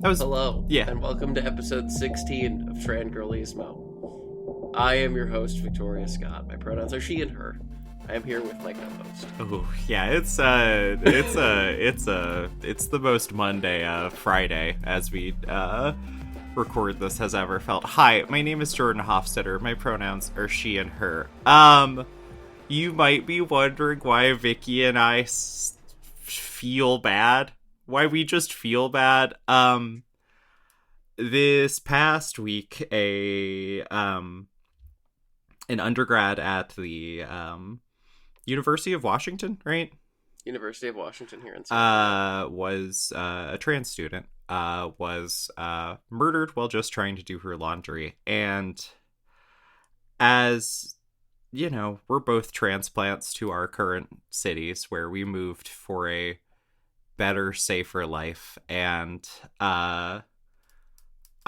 That was, Hello, yeah. and welcome to episode 16 of Trangirlismo. I am your host, Victoria Scott. My pronouns are she and her. I am here with my co-host. Oh, yeah. It's the most Monday, Friday as we record this has ever felt. Hi, my name is Jordan Hofstetter. My pronouns are she and her. You might be wondering why Vicki and I feel bad. Why we just feel bad. This past week, an undergrad at the University of Washington, right? University of Washington here in Seattle. Was a trans student was murdered while just trying to do her laundry. And as you know, we're both transplants to our current cities where we moved for a better, safer life. And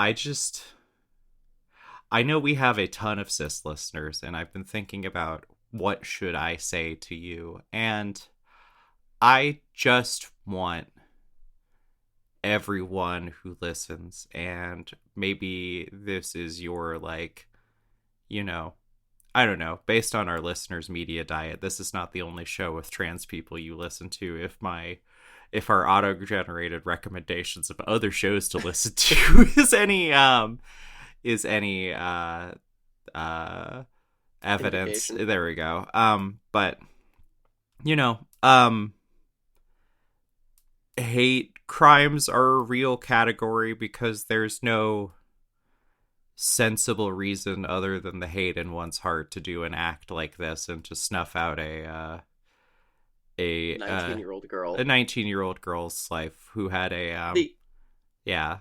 I just I know we have a ton of cis listeners, and I've been thinking about what should I say to you, and I just want everyone who listens, and maybe this is your, like, you know, I don't know, based on our listeners' media diet, this is not the only show with trans people you listen to. If our auto-generated recommendations of other shows to listen to is any evidence, Indication. there we go. But you know, hate crimes are a real category because there's no sensible reason other than the hate in one's heart to do an act like this and to snuff out a 19-year-old girl. a 19-year-old girl's life who had The yeah.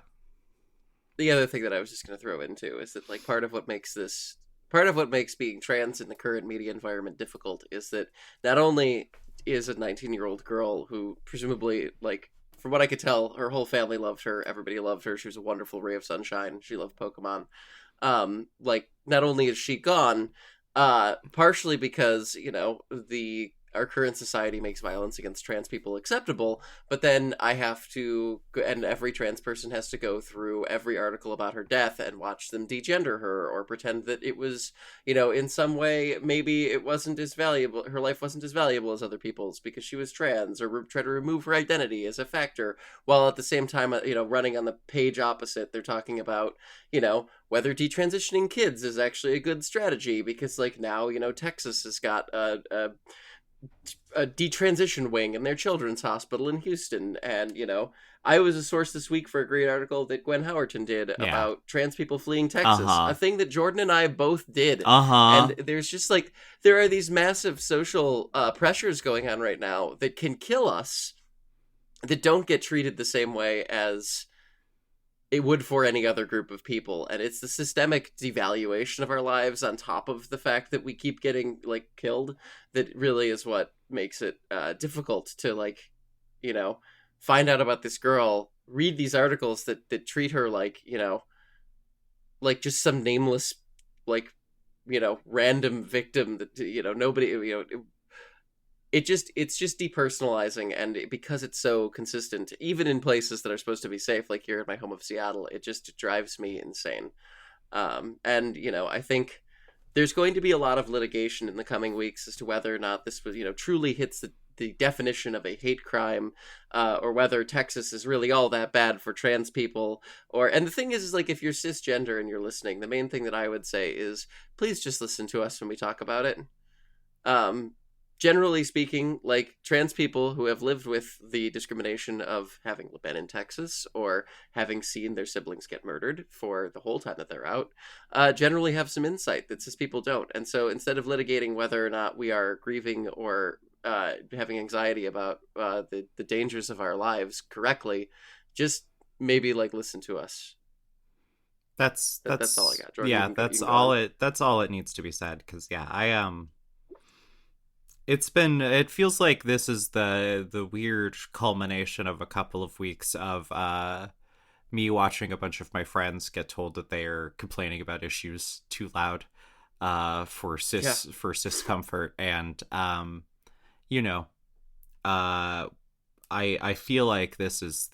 the other thing that I was just going to throw into is that, like, part of what makes being trans in the current media environment difficult is that not only is a 19-year-old girl who presumably, like, from what I could tell, her whole family loved her, everybody loved her, she was a wonderful ray of sunshine, she loved Pokemon. Like, not only is she gone, partially because, our current society makes violence against trans people acceptable, but then I have to, and every trans person has to go through every article about her death and watch them degender her or pretend that it was, in some way, maybe it wasn't as valuable, her life wasn't as valuable as other people's because she was trans, or try to remove her identity as a factor, while at the same time, running on the page opposite, they're talking about, whether detransitioning kids is actually a good strategy because, like, now, Texas has got a detransition wing in their children's hospital in Houston. And, I was a source this week for a great article that Gwen Howerton did about trans people fleeing Texas, a thing that Jordan and I both did. And there's just, like, there are these massive social pressures going on right now that can kill us, that don't get treated the same way as it would for any other group of people. And it's the systemic devaluation of our lives on top of the fact that we keep getting, like, killed that really is what makes it difficult to, like, find out about this girl, read these articles that treat her like, like just some nameless, like, random victim that, nobody, it's just depersonalizing, and because it's so consistent, even in places that are supposed to be safe, like here in my home of Seattle, it just drives me insane. And I think there's going to be a lot of litigation in the coming weeks as to whether or not this was, truly hits the definition of a hate crime, or whether Texas is really all that bad for trans people. And the thing is like, if you're cisgender and you're listening, the main thing that I would say is please just listen to us when we talk about it. Generally speaking, like, trans people who have lived with the discrimination of having been in Texas or having seen their siblings get murdered for the whole time that they're out, generally have some insight that cis people don't. And so instead of litigating whether or not we are grieving or having anxiety about the dangers of our lives correctly, just maybe, like, listen to us. That's all I got, Jordan. Yeah, that's all it needs to be said, because it feels like this is the weird culmination of a couple of weeks of me watching a bunch of my friends get told that they are complaining about issues too loud for cis comfort. And I feel like this is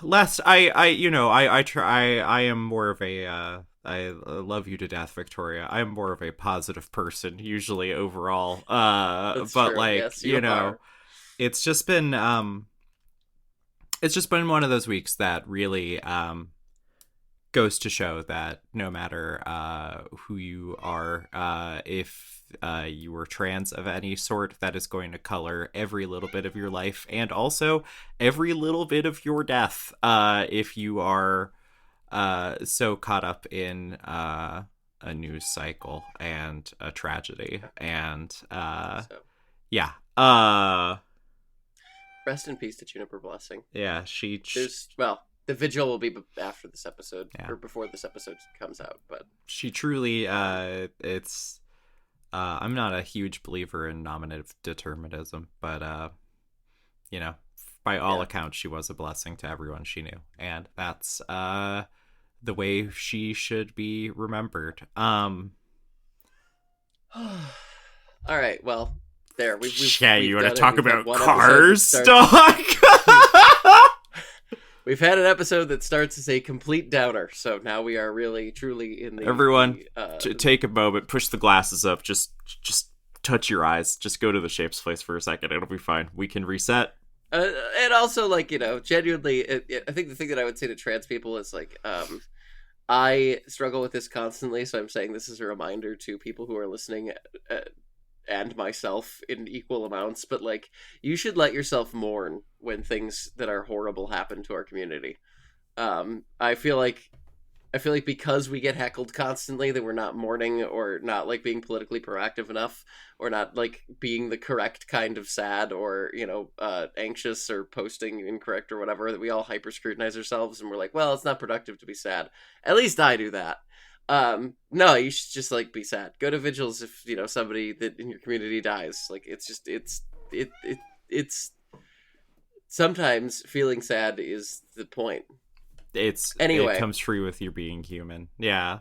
lest I try. I am more of a. I love you to death, Victoria. I'm more of a positive person usually overall. That's But true. like Yes, you are. it's just been it's just been one of those weeks that really goes to show that no matter who you are, if you were trans of any sort, that is going to color every little bit of your life and also every little bit of your death. If you are so caught up in a news cycle and a tragedy, and So yeah, rest in peace to Juniper Blessing. yeah, she. The vigil will be after this episode Yeah. or before this episode comes out, but She truly it's I'm not a huge believer in nominative determinism, but by all accounts she was a blessing to everyone she knew, and that's the way she should be remembered. all right, well, there we've You want to done it. talk We've had about one cars, episode that dog? we've had an episode that starts as a complete downer, so now we are really truly in the Everyone, take a moment, push the glasses up, just touch your eyes, just go to the shapes place for a second, it'll be fine. We can reset. and also, like, genuinely, I think the thing that I would say to trans people is like, I struggle with this constantly, so I'm saying this is a reminder to people who are listening, and myself in equal amounts, but like, you should let yourself mourn when things that are horrible happen to our community. I feel like because we get heckled constantly that we're not mourning, or not like being politically proactive enough, or not like being the correct kind of sad, or anxious, or posting incorrect or whatever, that we all hyper scrutinize ourselves and we're like, well, it's not productive to be sad. At least I do that. No, you should just like be sad. Go to vigils if somebody that in your community dies. Like, it's sometimes feeling sad is the point. It comes free with you being human. Yeah.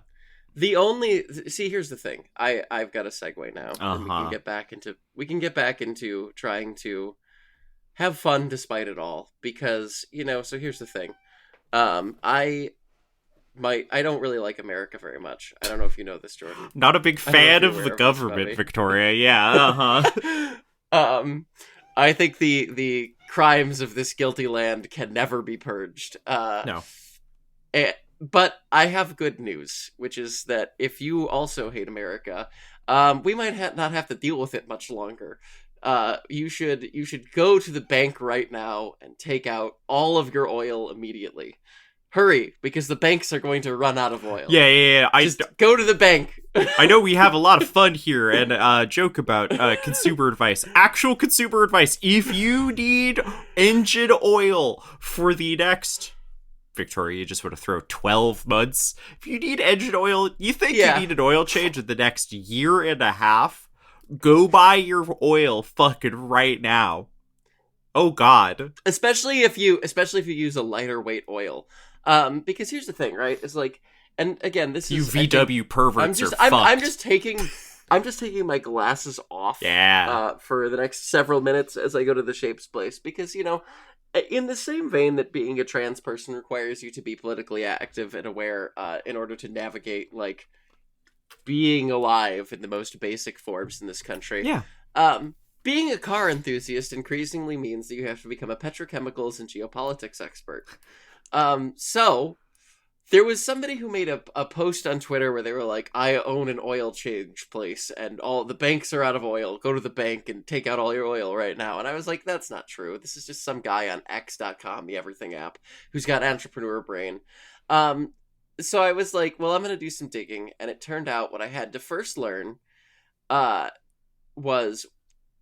Here's the thing. I've got a segue now. And we can get back into trying to have fun despite it all, because so here's the thing. I don't really like America very much. I don't know if you know this, Jordan. Not a big fan of the government, Victoria. Yeah. I think the crimes of this guilty land can never be purged. No. But I have good news, which is that if you also hate America, we might not have to deal with it much longer. You should go to the bank right now and take out all of your oil immediately. Hurry, because the banks are going to run out of oil. Yeah. Just go to the bank. I know we have a lot of fun here and joke about consumer advice. Actual consumer advice. If you need engine oil for the next... Victoria, you just want to throw 12 months. If you need engine oil, you think you need an oil change in the next year and a half? Go buy your oil fucking right now. Oh God. Especially if you use a lighter weight oil. Because here's the thing, right? It's like, and again, this is you VW perverts are fucked. I'm just taking my glasses off. Yeah. For the next several minutes as I go to the shapes place, because in the same vein that being a trans person requires you to be politically active and aware, in order to navigate like being alive in the most basic forms in this country. Yeah. Being a car enthusiast increasingly means that you have to become a petrochemicals and geopolitics expert. So there was somebody who made a post on Twitter where they were like, I own an oil change place and all the banks are out of oil. Go to the bank and take out all your oil right now. And I was like, that's not true. This is just some guy on X.com, the everything app, who's got entrepreneur brain. So I was like, well, I'm going to do some digging. And it turned out what I had to first learn, was,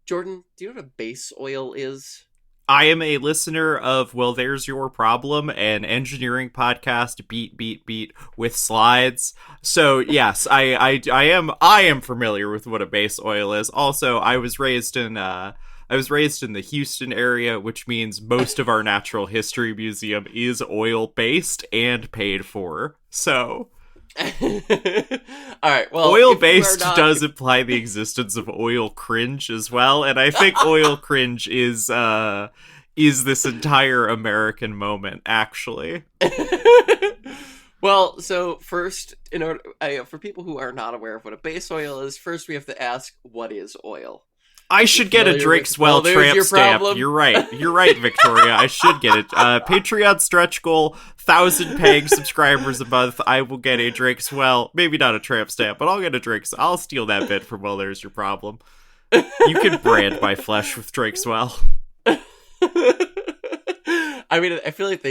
Jordan, do you know what a base oil is? I am a listener of Well, There's Your Problem, an engineering podcast, beat with slides. So yes, I am familiar with what a base oil is. Also, I was raised in the Houston area, which means most of our natural history museum is oil based and paid for. So all right, well, oil based does imply the existence of oil cringe as well, and I think oil cringe is is this entire American moment, actually. Well, so first, in order for people who are not aware of what a base oil is, first we have to ask, what is oil? I should get a Drake's Well tramp stamp. Problem. You're right, Victoria. I should get it. Patreon stretch goal, 1,000 paying subscribers a month. I will get a Drake's Well. Maybe not a tramp stamp, but I'll get a Drake's. I'll steal that bit from Well, There's Your Problem. You can brand my flesh with Drake's Well. I mean, I feel like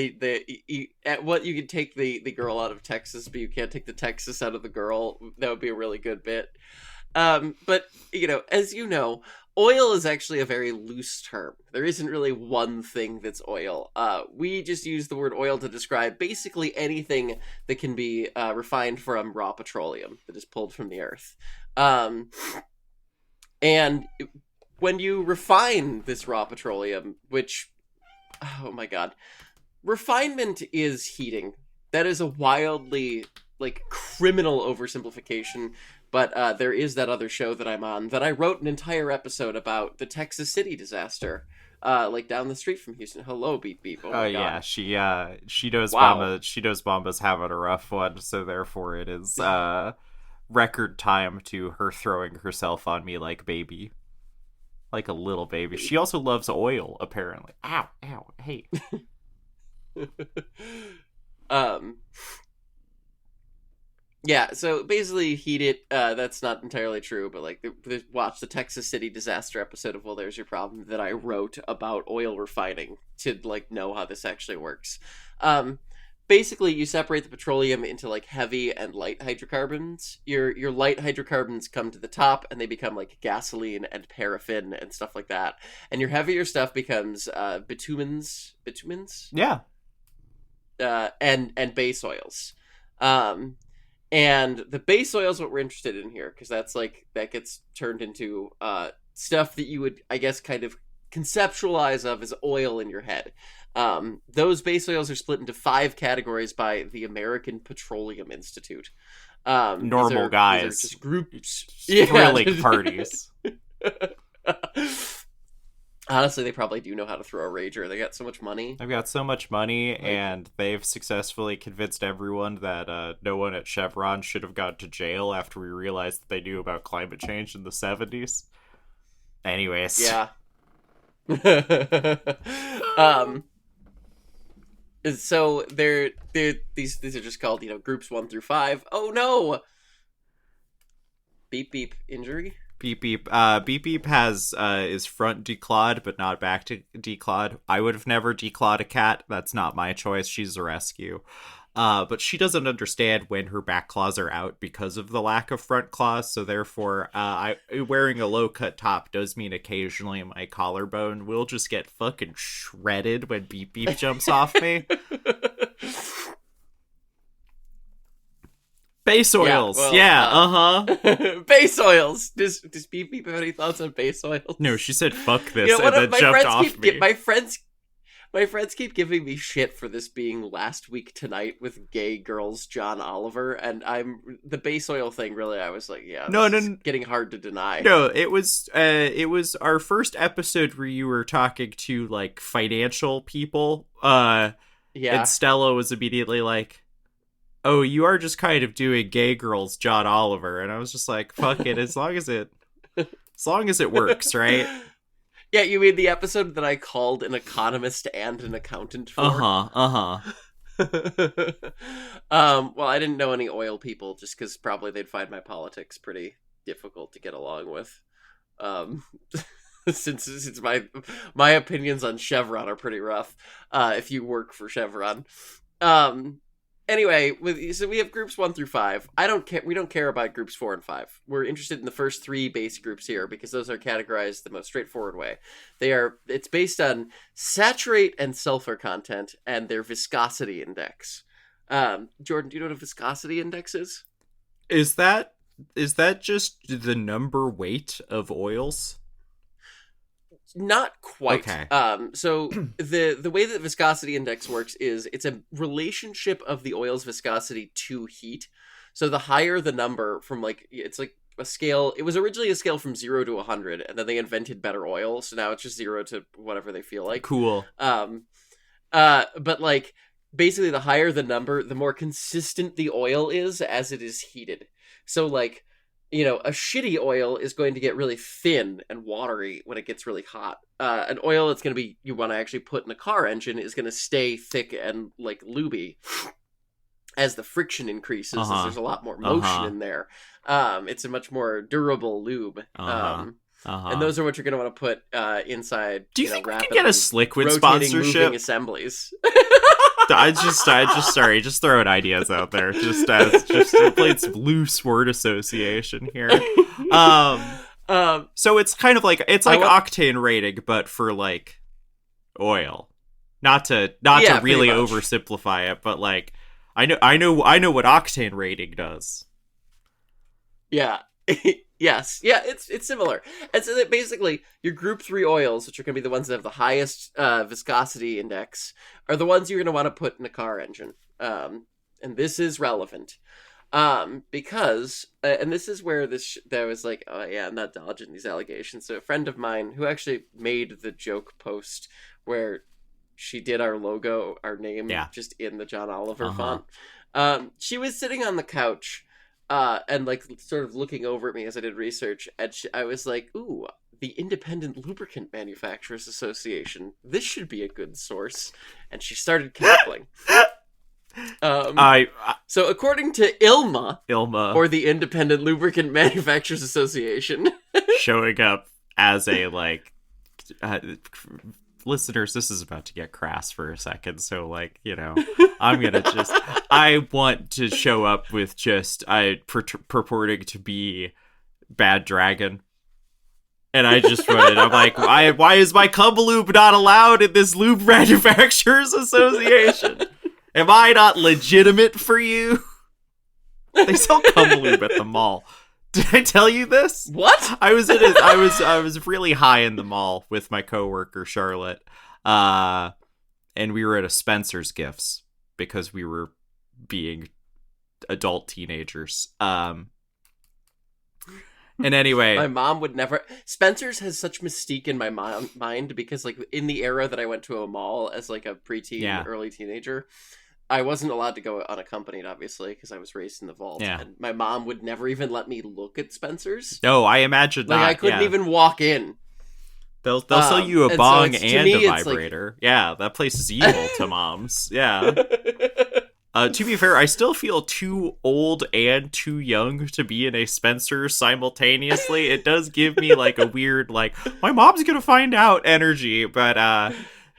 at what you can take the girl out of Texas, but you can't take the Texas out of the girl. That would be a really good bit. But, as you know, oil is actually a very loose term. There isn't really one thing that's oil. We just use the word oil to describe basically anything that can be refined from raw petroleum that is pulled from the earth. And when you refine this raw petroleum, which, oh my god, refinement is heating. That is a wildly, criminal oversimplification. But there is that other show that I'm on that I wrote an entire episode about the Texas City disaster, down the street from Houston. Hello, beep beep. Oh my god. Yeah, she knows Bomba's having a rough one, so therefore it is record time to her throwing herself on me like baby. Like a little baby. She also loves oil, apparently. Ow, hey. Yeah, so basically heat it. That's not entirely true, but watch the Texas City disaster episode of Well, There's Your Problem that I wrote about oil refining to know how this actually works. Basically, you separate the petroleum into heavy and light hydrocarbons. Your light hydrocarbons come to the top, and they become gasoline and paraffin and stuff like that. And your heavier stuff becomes bitumens. Yeah. And base oils. And the base oil is what we're interested in here, because that gets turned into stuff that you would, I guess, kind of conceptualize of as oil in your head. Those base oils are split into 5 categories by the American Petroleum Institute. Normal guys. These are just groups. Thrilling parties. Honestly, they probably do know how to throw a rager. They got so much money. They've got so much money, and they've successfully convinced everyone that no one at Chevron should have gone to jail after we realized that they knew about climate change in the 70s. Anyways. Yeah. So these are just called, groups 1 through 5. Oh no! Beep beep injury. Beep beep. Beep beep is front declawed, but not back to declawed. I would have never declawed a cat. That's not my choice. She's a rescue. But she doesn't understand when her back claws are out because of the lack of front claws. So therefore, wearing a low cut top does mean occasionally my collarbone will just get fucking shredded when Beep Beep jumps off me. Base oils. Base oils. Does Beep Beep have any thoughts on base oils? No, she said fuck this and then jumped off me. My friends keep giving me shit for this being Last Week Tonight with Gay Girls John Oliver, and the base oil thing, really, I was like, yeah, no, getting hard to deny. No, it was our first episode where you were talking to, financial people, and Stella was immediately like, oh, you are just kind of doing Gay Girls John Oliver, and I was just like, fuck it, as long as it works, right? Yeah, you mean the episode that I called an economist and an accountant for? Well, I didn't know any oil people, just because probably they'd find my politics pretty difficult to get along with. Since my opinions on Chevron are pretty rough, if you work for Chevron. Anyway, so we have groups 1 through 5. We don't care about groups 4 and 5. We're interested in the first 3 base groups here because those are categorized the most straightforward way. It's based on saturate and sulfur content and their viscosity index. Jordan, do you know what a viscosity index is? Is that just the number weight of oils? Not quite. Okay. So the way that the viscosity index works is it's a relationship of the oil's viscosity to heat. So the higher the number from it's a scale. It was originally a scale from 0 to 100, and then they invented better oil, so now it's just 0 to whatever they feel like. Cool. But like basically, the higher the number, the more consistent the oil is as it is heated. So like, you know, a shitty oil is going to get really thin and watery when it gets really hot. An oil that's going to be, you want to actually put in a car engine, is going to stay thick and like lubey as the friction increases, as there's a lot more motion in there. It's a much more durable lube. And those are what you're going to want to put inside. Do you think we could get a Sliquid rotating, sponsorship? Moving assemblies. just throwing ideas out there, just to play some loose word association here. So it's kind of like octane rating, but for like oil. Not to really oversimplify it, but like I know what octane rating does. Yeah. Yes. Yeah, it's similar. And so that basically your group 3 oils, which are going to be the ones that have the highest viscosity index, are the ones you're going to want to put in a car engine. And this is relevant. Because, and this is where that was like, oh yeah, I'm not dodging these allegations. So a friend of mine who actually made the joke post where she did our logo, our name, just in the John Oliver font. She was sitting on the couch, and like sort of looking over at me as I did research, and I was like, ooh, the Independent Lubricant Manufacturers Association. This should be a good source. And she started cackling. So according to ILMA, or the Independent Lubricant Manufacturers Association, showing up as a like listeners, this is about to get crass for a second, so like, you know, I want to show up with just purporting to be Bad Dragon, and I just wrote it. I'm like, why is my cum lube not allowed in this lube manufacturers association? Am I not legitimate for you? They sell cum lube at the mall. Did I tell you this? What? I was really high in the mall with my coworker Charlotte, and we were at a Spencer's Gifts because we were being adult teenagers. And anyway, my mom would never. Spencer's has such mystique in my mind because, like, in the era that I went to a mall as like a preteen, early teenager, I wasn't allowed to go unaccompanied, obviously, because I was raised in the vault. Yeah. And my mom would never even let me look at Spencer's. No, I imagine like, not. I couldn't even walk in. They'll sell you a bong and me, a vibrator. Like... Yeah, that place is evil to moms. Yeah. To be fair, I still feel too old and too young to be in a Spencer's simultaneously. It does give me like a weird, like, my mom's gonna find out energy, but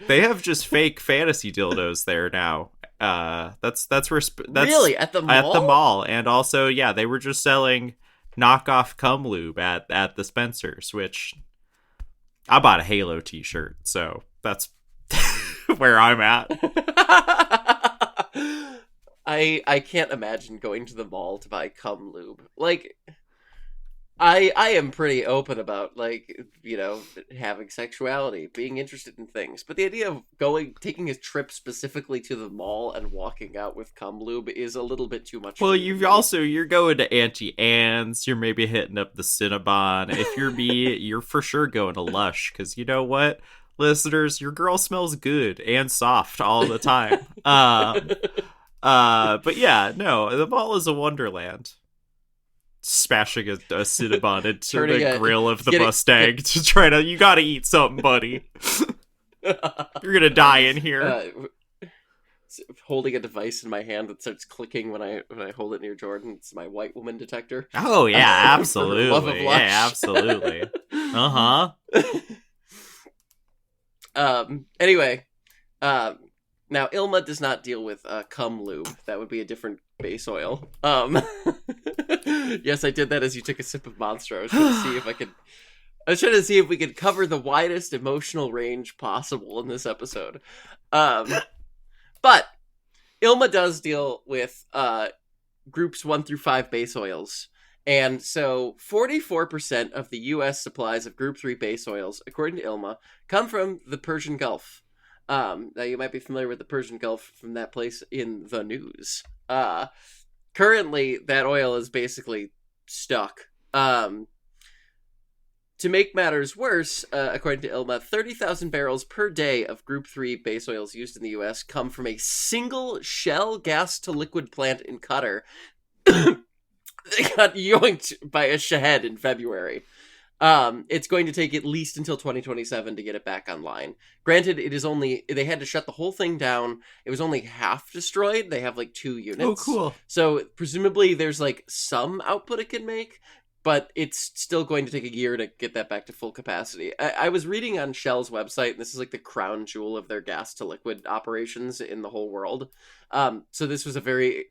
they have just fake fantasy dildos there now. That's really at the mall? At the mall. And also, yeah, they were just selling knockoff cum lube at the Spencer's, which I bought a Halo t-shirt, so that's where I'm at. I can't imagine going to the mall to buy cum lube. Like, I am pretty open about, like, you know, having sexuality, being interested in things. But the idea of taking a trip specifically to the mall and walking out with cum lube is a little bit too much. Well, you're going to Auntie Anne's, you're maybe hitting up the Cinnabon. If you're me, you're for sure going to Lush, because you know what? Listeners, your girl smells good and soft all the time. But yeah, no, the mall is a wonderland. Smashing a Cinnabon into the grill of the Mustang to try to... You gotta eat something, buddy. You're gonna die in here. Holding a device in my hand that starts clicking when I hold it near Jordan. It's my white woman detector. Oh, yeah, absolutely. Love of Lush. Yeah, absolutely. Uh-huh. Anyway, now Ilma does not deal with cum lube. That would be a different base oil. Yes, I did that as you took a sip of Monster. I was trying to see if we could cover the widest emotional range possible in this episode. But Ilma does deal with groups 1 through 5 base oils. And so 44% of the U.S. supplies of Group 3 base oils, according to ILMA, come from the Persian Gulf. Now, you might be familiar with the Persian Gulf from that place in the news. Currently, that oil is basically stuck To make matters worse, according to ILMA, 30,000 barrels per day of Group 3 base oils used in the U.S. come from a single Shell gas-to-liquid plant in Qatar. They got yoinked by a Shahed in February. It's going to take at least until 2027 to get it back online. Granted, they had to shut the whole thing down. It was only half destroyed. They have like 2 units. Oh, cool. So presumably there's like some output it can make, but it's still going to take a year to get that back to full capacity. I was reading on Shell's website, and this is like the crown jewel of their gas to liquid operations in the whole world. So this was a very,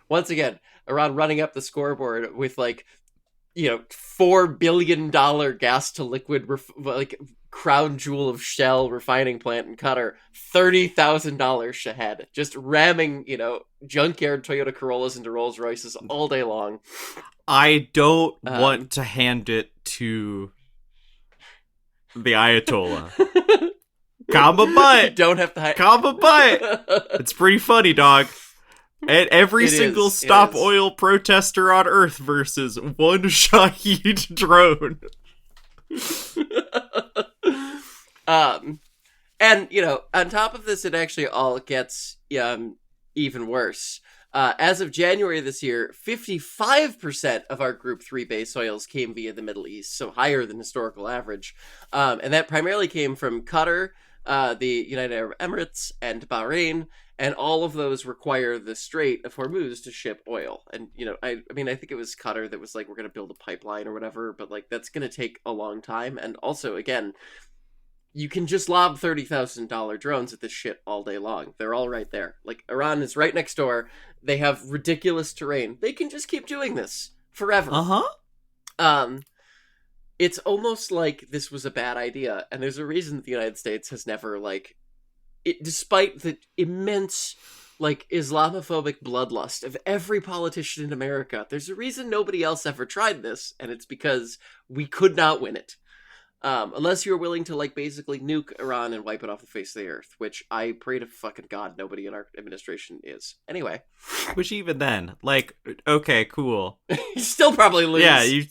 once again, around running up the scoreboard with like, $4 billion gas to liquid, crown jewel of Shell refining plant in Qatar, $30,000 Shahed, just ramming, junkyard Toyota Corollas into Rolls Royces all day long. I don't want to hand it to the Ayatollah. Comma butt. You don't have to Comma butt. It's pretty funny, dog. And every single stop oil protester on Earth versus one Shahed drone. And on top of this, it actually all gets even worse. As of January this year, 55% of our Group 3 base oils came via the Middle East, so higher than historical average. And that primarily came from Qatar, the United Arab Emirates, and Bahrain, and all of those require the Strait of Hormuz to ship oil. And, I think it was Qatar that was like, we're going to build a pipeline or whatever, but like, that's going to take a long time. And also, again, you can just lob $30,000 drones at this shit all day long. They're all right there. Like, Iran is right next door. They have ridiculous terrain. They can just keep doing this forever. It's almost like this was a bad idea, and there's a reason that the United States has never, despite the immense, Islamophobic bloodlust of every politician in America, there's a reason nobody else ever tried this, and it's because we could not win it. Unless you're willing to, basically nuke Iran and wipe it off the face of the earth, which I pray to fucking God nobody in our administration is. Anyway. Which even then, okay, cool. You still probably lose.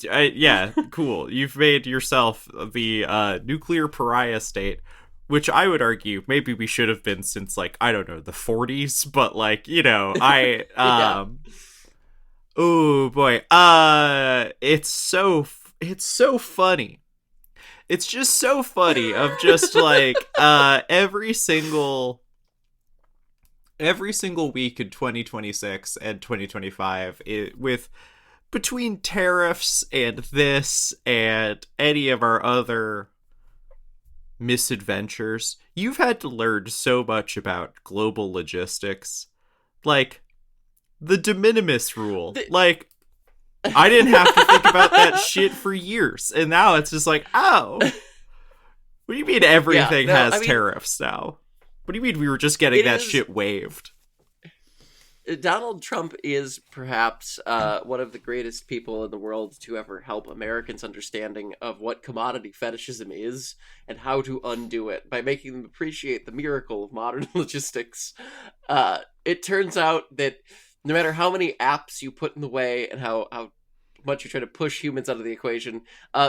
Yeah, cool. You've made yourself the nuclear pariah state, which I would argue maybe we should have been since, I don't know, the 40s, but, Yeah. Oh, boy. It's so funny. It's just so funny of just every single week in 2026 and 2025 with between tariffs and this and any of our other misadventures, you've had to learn so much about global logistics, the de minimis rule. I didn't have to think about that shit for years. And now it's just oh. What do you mean everything has tariffs now? What do you mean we were just getting that shit waived? Donald Trump is perhaps one of the greatest people in the world to ever help Americans' understanding of what commodity fetishism is and how to undo it by making them appreciate the miracle of modern logistics. It turns out that no matter how many apps you put in the way and how much you try to push humans out of the equation,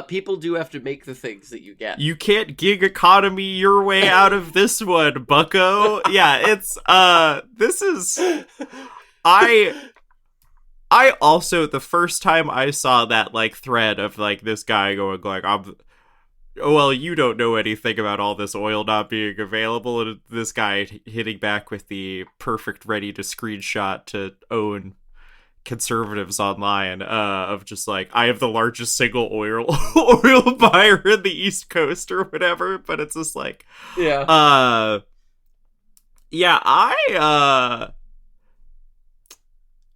people do have to make the things that you get. You can't gig economy your way out of this one, bucko. Yeah, it's, this is... I also, the first time I saw that, thread of, this guy going, well, you don't know anything about all this oil not being available, and this guy hitting back with the perfect ready to screenshot to own conservatives online of just I have the largest single oil buyer in the East Coast or whatever, but it's just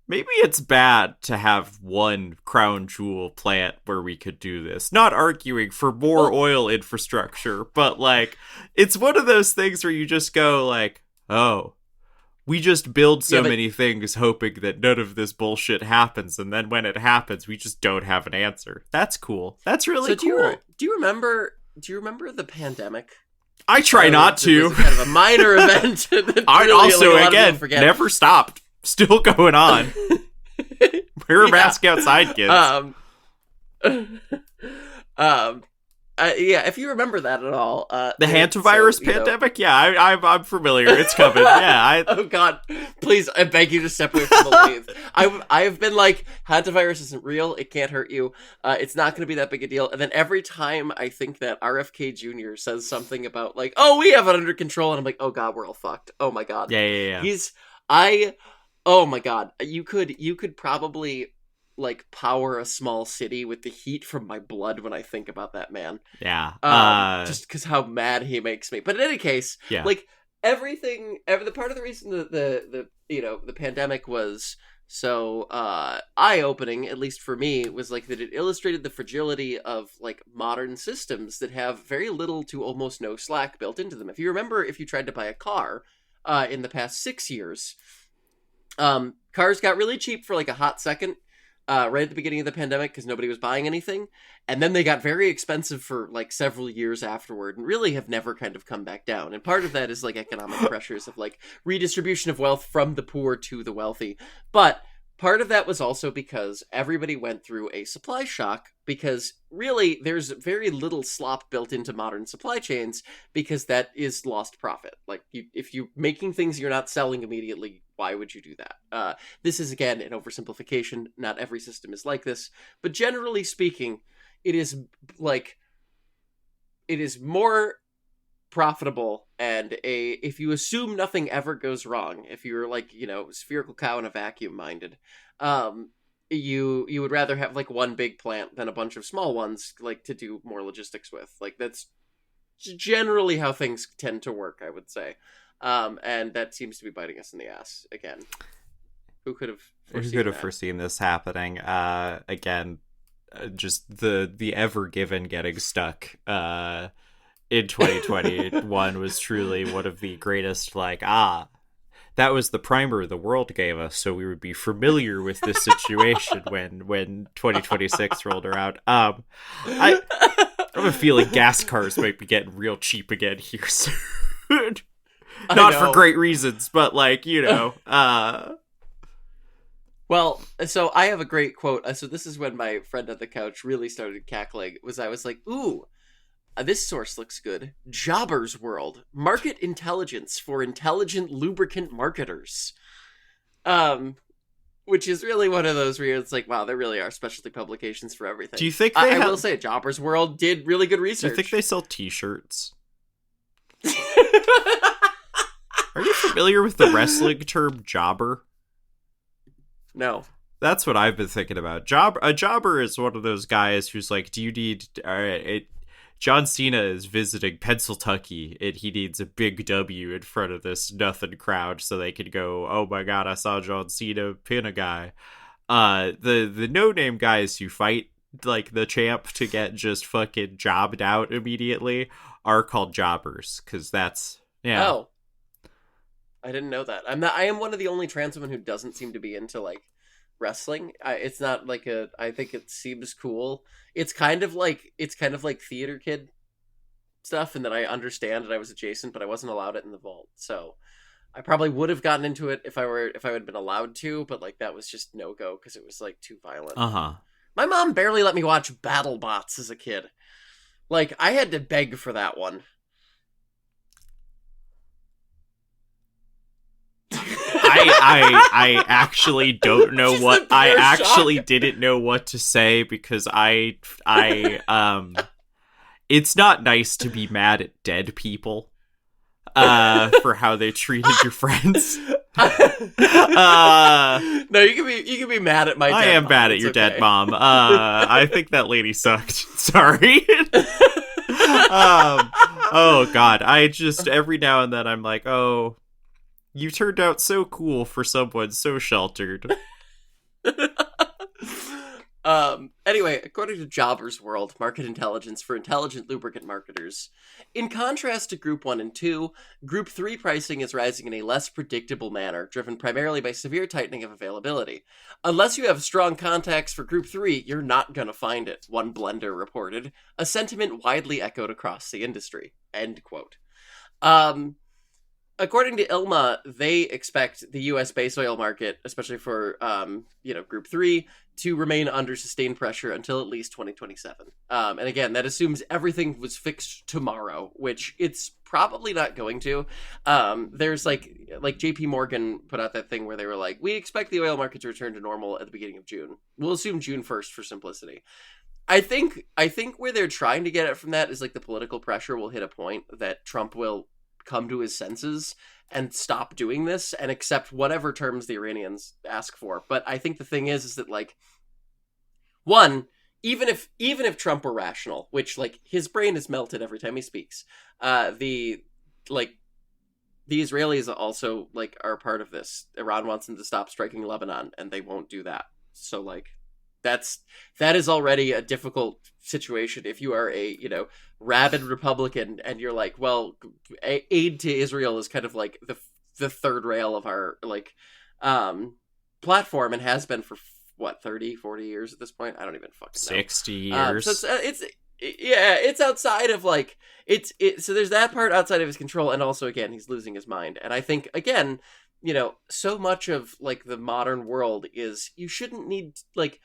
maybe it's bad to have one crown jewel plant where we could do this. Not arguing for more oil infrastructure, but it's one of those things where you just go oh, we just build so many things hoping that none of this bullshit happens, and then when it happens, we just don't have an answer. That's cool. That's really cool. Do you remember the pandemic? I try not to. It was kind of a minor event. I also, again, never stopped. Still going on. Wear a mask outside, kids. Yeah, if you remember that at all, the hantavirus pandemic. Yeah, I'm familiar. It's coming. Yeah. Oh God, please, I beg you to step away from the lathe. I've been like, hantavirus isn't real. It can't hurt you. It's not going to be that big a deal. And then every time I think that RFK Jr. says something about like, oh, we have it under control, and I'm like, oh God, we're all fucked. Oh my God. Yeah. Oh my God, you could probably like power a small city with the heat from my blood when I think about that man. Yeah. Just because how mad he makes me. But in any case, yeah. like the part of the reason that the pandemic was so eye-opening, at least for me, was like that it illustrated the fragility of like modern systems that have very little to almost no slack built into them. If you remember, if you tried to buy a car in the past 6 years, cars got really cheap for like a hot second. Right at the beginning of the pandemic because nobody was buying anything. And then they got very expensive for like several years afterward and really have never kind of come back down. And part of that is like economic pressures of like redistribution of wealth from the poor to the wealthy. But part of that was also because everybody went through a supply shock because really there's very little slop built into modern supply chains because that is lost profit. Like if you're making things you're not selling immediately, why would you do that? This is, again, an oversimplification. Not every system is like this. But generally speaking, it is more profitable and if you assume nothing ever goes wrong, if you're like, spherical cow in a vacuum minded, you would rather have like one big plant than a bunch of small ones like to do more logistics with. Like that's generally how things tend to work, I would say. And that seems to be biting us in the ass again. Who could have foreseen this happening? Again, just the Ever Given getting stuck in 2021 was truly one of the greatest. Like, that was the primer the world gave us, so we would be familiar with this situation when 2026 rolled around. I have a feeling gas cars might be getting real cheap again here soon. Not for great reasons, but like, Well, so I have a great quote. So this is when my friend on the couch really started cackling. I was like, ooh, this source looks good. Jobber's World. Market intelligence for intelligent lubricant marketers. Which is really one of those where it's like, wow, there really are specialty publications for everything. Do you think I will say Jobber's World did really good research. Do you think they sell t-shirts? Are you familiar with the wrestling term jobber? No. That's what I've been thinking about. A jobber is one of those guys who's like, do you need... John Cena is visiting Pennsylvania, and he needs a big W in front of this nothing crowd so they can go, oh my God, I saw John Cena pin a guy. The no-name guys who fight like the champ to get just fucking jobbed out immediately are called jobbers, because that's... Yeah. Oh. I didn't know that. I am one of the only trans women who doesn't seem to be into like wrestling. It's not like I think it seems cool. It's kind of like theater kid stuff, and that I understand and I was adjacent, but I wasn't allowed it in the vault. So I probably would have gotten into it if I had been allowed to, but like that was just no go because it was like too violent. My mom barely let me watch BattleBots as a kid. Like I had to beg for that one. I actually don't know what I actually didn't know what to say because it's not nice to be mad at dead people for how they treated your friends. No, you can be mad at my dead mom. I am mad at your dead mom. I think that lady sucked. Sorry. Oh God, I just every now and then I'm like, oh, you turned out so cool for someone so sheltered. Anyway, according to Jobber's World, market intelligence for intelligent lubricant marketers, in contrast to Group 1 and 2, Group 3 pricing is rising in a less predictable manner, driven primarily by severe tightening of availability. Unless you have strong contacts for Group 3, you're not gonna find it, one blender reported, a sentiment widely echoed across the industry. End quote. according to ILMA, they expect the U.S. base oil market, especially for Group 3, to remain under sustained pressure until at least 2027. And again, that assumes everything was fixed tomorrow, which it's probably not going to. There's like J.P. Morgan put out that thing where they were like, we expect the oil market to return to normal at the beginning of June. We'll assume June 1st for simplicity. I think where they're trying to get it from that is like the political pressure will hit a point that Trump will come to his senses and stop doing this and accept whatever terms the Iranians ask for. But I think the thing is that like, one, even if Trump were rational, which like his brain is melted every time he speaks, the Israelis also like are part of this. Iran wants them to stop striking Lebanon, and they won't do that. So like that is already a difficult situation if you are a rabid Republican and you're like, well, aid to Israel is kind of like the third rail of our like platform and has been for what 30-40 years at this point. I don't even fucking know. 60 years. So it's outside of like so there's that part outside of his control, and also again he's losing his mind. And I think again, so much of like the modern world is you shouldn't need like.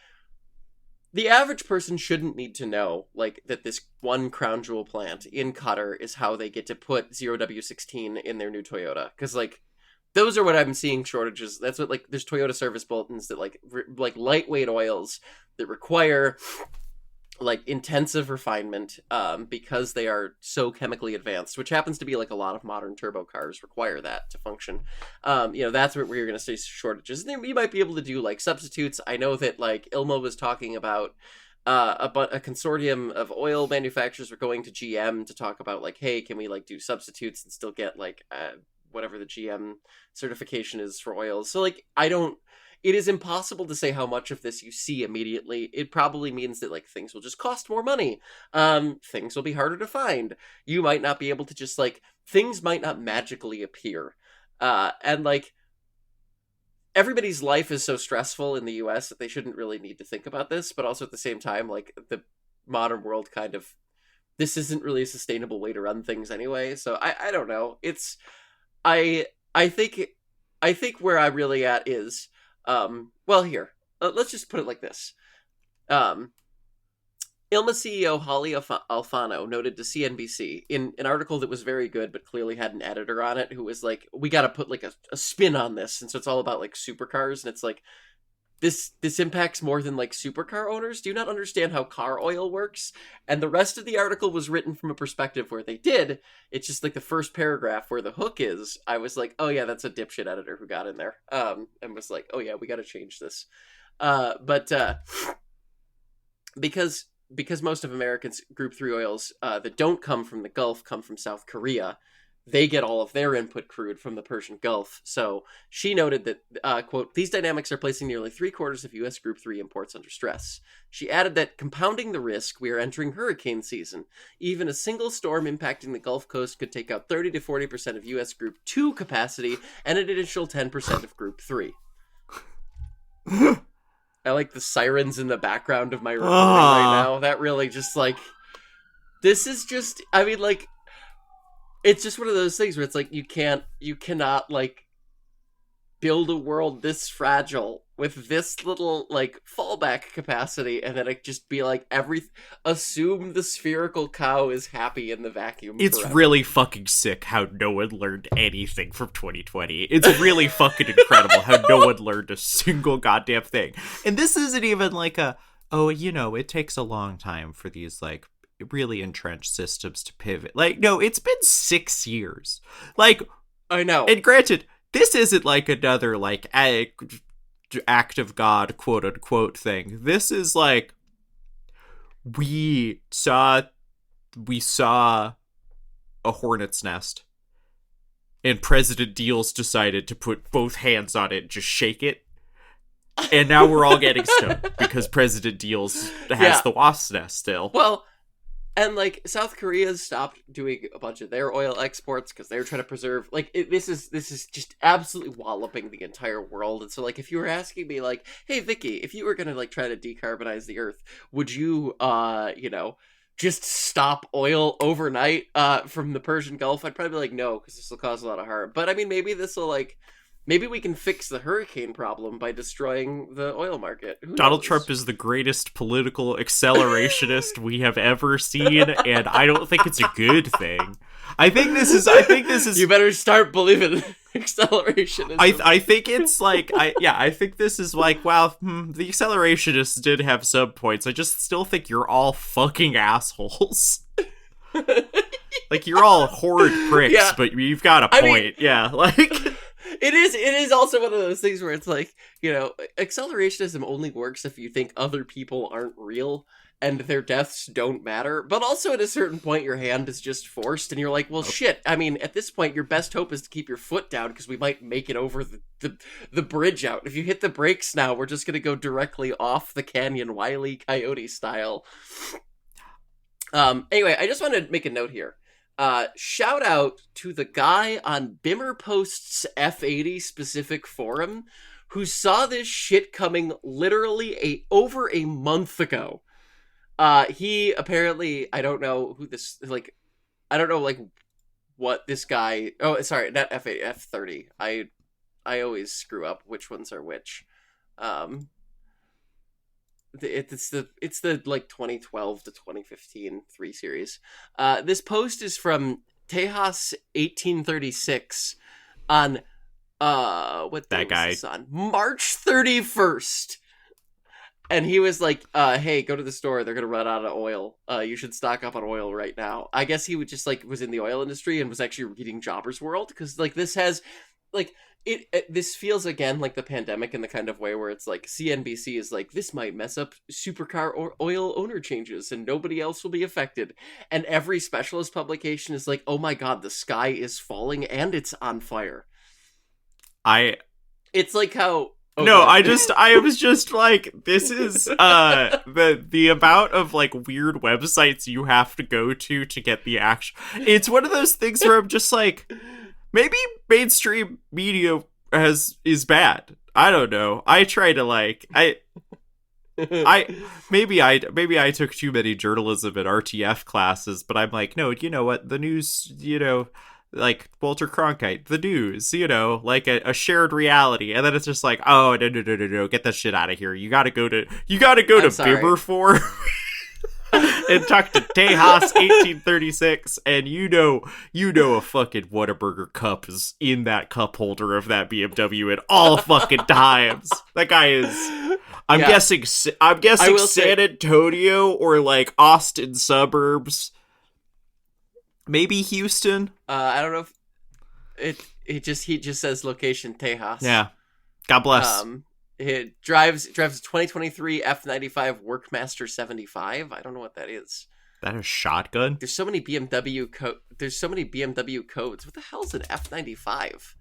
The average person shouldn't need to know, like, that this one crown jewel plant in Qatar is how they get to put 0W16 in their new Toyota. Because, like, those are what I'm seeing shortages. That's what, like, there's Toyota service bulletins that, like, lightweight oils that require, like, intensive refinement because they are so chemically advanced, which happens to be, like, a lot of modern turbo cars require that to function. That's where you're going to see shortages. And then we might be able to do, like, substitutes. I know that, like, Ilma was talking about a consortium of oil manufacturers were going to GM to talk about, like, hey, can we, like, do substitutes and still get, like, whatever the GM certification is for oils. So, like, it is impossible to say how much of this you see immediately. It probably means that like things will just cost more money. Things will be harder to find. You might not be able to just like things might not magically appear. And like everybody's life is so stressful in the US that they shouldn't really need to think about this, but also at the same time like the modern world kind of this isn't really a sustainable way to run things anyway. So I don't know. It's I think where I'm really at is here, let's just put it like this. Ilma CEO Holly Alfano noted to CNBC in an article that was very good, but clearly had an editor on it who was like, we got to put like a spin on this. And so it's all about like supercars. And it's like, this impacts more than like supercar owners. Do you not understand how car oil works? And the rest of the article was written from a perspective where they did. It's just like the first paragraph where the hook is. I was like, oh yeah, that's a dipshit editor who got in there. And was like, oh yeah, we got to change this. Because most of Americans' Group 3 oils that don't come from the Gulf come from South Korea. They get all of their input crude from the Persian Gulf. So she noted that, quote, these dynamics are placing nearly 3/4 of U.S. Group 3 imports under stress. She added that, compounding the risk, we are entering hurricane season. Even a single storm impacting the Gulf Coast could take out 30 to 40% of U.S. Group 2 capacity and an additional 10% of Group 3. I like the sirens in the background of my recording right now. That really just, like... This is just... I mean, like... It's just one of those things where it's like you cannot like build a world this fragile with this little like fallback capacity and then it just be like assume the spherical cow is happy in the vacuum. It's forever. Really fucking sick how no one learned anything from 2020. It's really fucking incredible how no one learned a single goddamn thing. And this isn't even like it takes a long time for these like really entrenched systems to pivot. Like, no, it's been 6 years. Like, I know. And granted, this isn't like another like act of God, quote unquote thing. This is like we saw a hornet's nest, and President Deals decided to put both hands on it and just shake it. And now we're all getting stoned because President Deals has the wasp's nest still. Well, and, like, South Korea's stopped doing a bunch of their oil exports because they're trying to preserve... Like, this is just absolutely walloping the entire world. And so, like, if you were asking me, like, hey, Vicki, if you were going to, like, try to decarbonize the Earth, would you, just stop oil overnight from the Persian Gulf, I'd probably be like, no, because this will cause a lot of harm. But I mean, maybe this will like, maybe we can fix the hurricane problem by destroying the oil market. Who Donald knows? Trump is the greatest political accelerationist we have ever seen, and I don't think it's a good thing. I think this is. You better start believing accelerationism. I think it's like I think this is like, wow, the accelerationists did have some points. I just still think you're all fucking assholes. Like, you're all horrid pricks, Yeah. but you've got a point. I mean, yeah, like it is also one of those things where it's like, you know, accelerationism only works if you think other people aren't real and their deaths don't matter. But also at a certain point, your hand is just forced, and you're like, well, shit. I mean, at this point, your best hope is to keep your foot down because we might make it over the bridge out. If you hit the brakes now, we're just going to go directly off the canyon, Wile E. Coyote style. Anyway, I just wanted to make a note here. Shout out to the guy on Bimmer Post's F80 specific forum who saw this shit coming literally over a month ago. He apparently, I don't know who this, like, I don't know, like, what this guy, oh, sorry, not F8, F30. I always screw up which ones are which. It's the like 2012 to 2015 3 series. This post is from Tejas 1836 on what day was this on? March 31st. And he was like, hey, go to the store. They're going to run out of oil. You should stock up on oil right now. I guess he would just like was in the oil industry and was actually reading Jobber's World. Because like this has like this feels again like the pandemic in the kind of way where it's like CNBC is like, this might mess up supercar or oil owner changes and nobody else will be affected. And every specialist publication is like, oh my God, the sky is falling and it's on fire. It's like how... Okay. No, I was just like, this is the amount of like weird websites you have to go to get the action. It's one of those things where I'm just like, maybe mainstream media is bad. I don't know. I try to like maybe I took too many journalism and RTF classes, but I'm like, no, you know what? The news, you know, like Walter Cronkite, the news, you know, like a shared reality, and then it's just like, oh no, get that shit out of here. You gotta go to Bibberfor and talk to Tejas 1836, and you know a fucking Whataburger cup is in that cup holder of that BMW at all fucking times. That guy is. I'm guessing San Antonio or like Austin suburbs. Maybe Houston. I don't know if he just says location Tejas. Yeah. God bless. It drives a 2023 F95 Workmaster 75. I don't know what that is. That a shotgun? There's so many BMW codes. What the hell is an F95?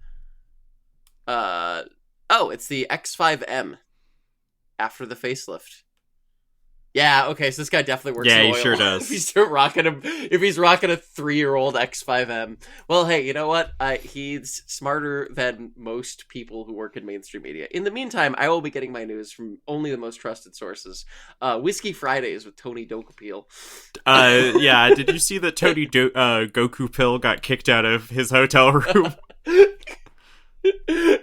Oh, it's the X5M after the facelift. Yeah, okay, so this guy definitely works in oil. Yeah, he sure does. If he's rocking a 3-year-old X5M. Well, hey, you know what? He's smarter than most people who work in mainstream media. In the meantime, I will be getting my news from only the most trusted sources. Whiskey Fridays with Tony Dokapil. Yeah, did you see that Tony Goku Pill got kicked out of his hotel room?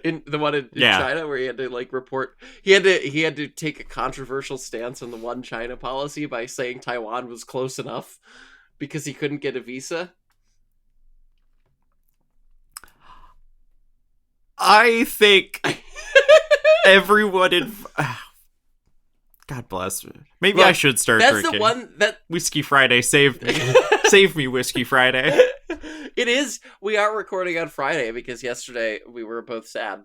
In the one in China where he had to like report he had to take a controversial stance on the one China policy by saying Taiwan was close enough because he couldn't get a visa. I think everyone in God bless me. Maybe I should start drinking. That's the one that Whiskey Friday saved me. Save me, Whiskey Friday. It is. We are recording on Friday because yesterday we were both sad.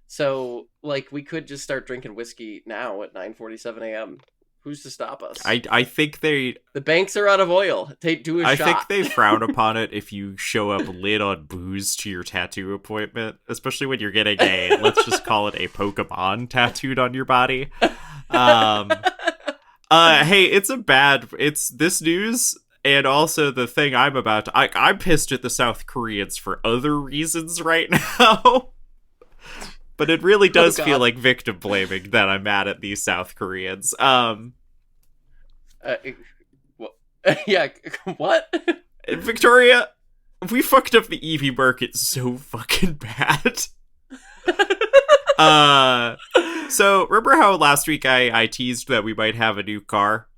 So like we could just start drinking whiskey now at 9:47 a.m. Who's to stop us? I think the banks are out of oil. Do a shot. I think they frown upon it if you show up lit on booze to your tattoo appointment, especially when you're getting let's just call it a Pokemon tattooed on your body. Hey, it's this news. And also the thing I'm pissed at the South Koreans for other reasons right now. But it really does feel like victim blaming that I'm mad at these South Koreans. Yeah, what? Victoria, we fucked up the EV market so fucking bad. So remember how last week I teased that we might have a new car?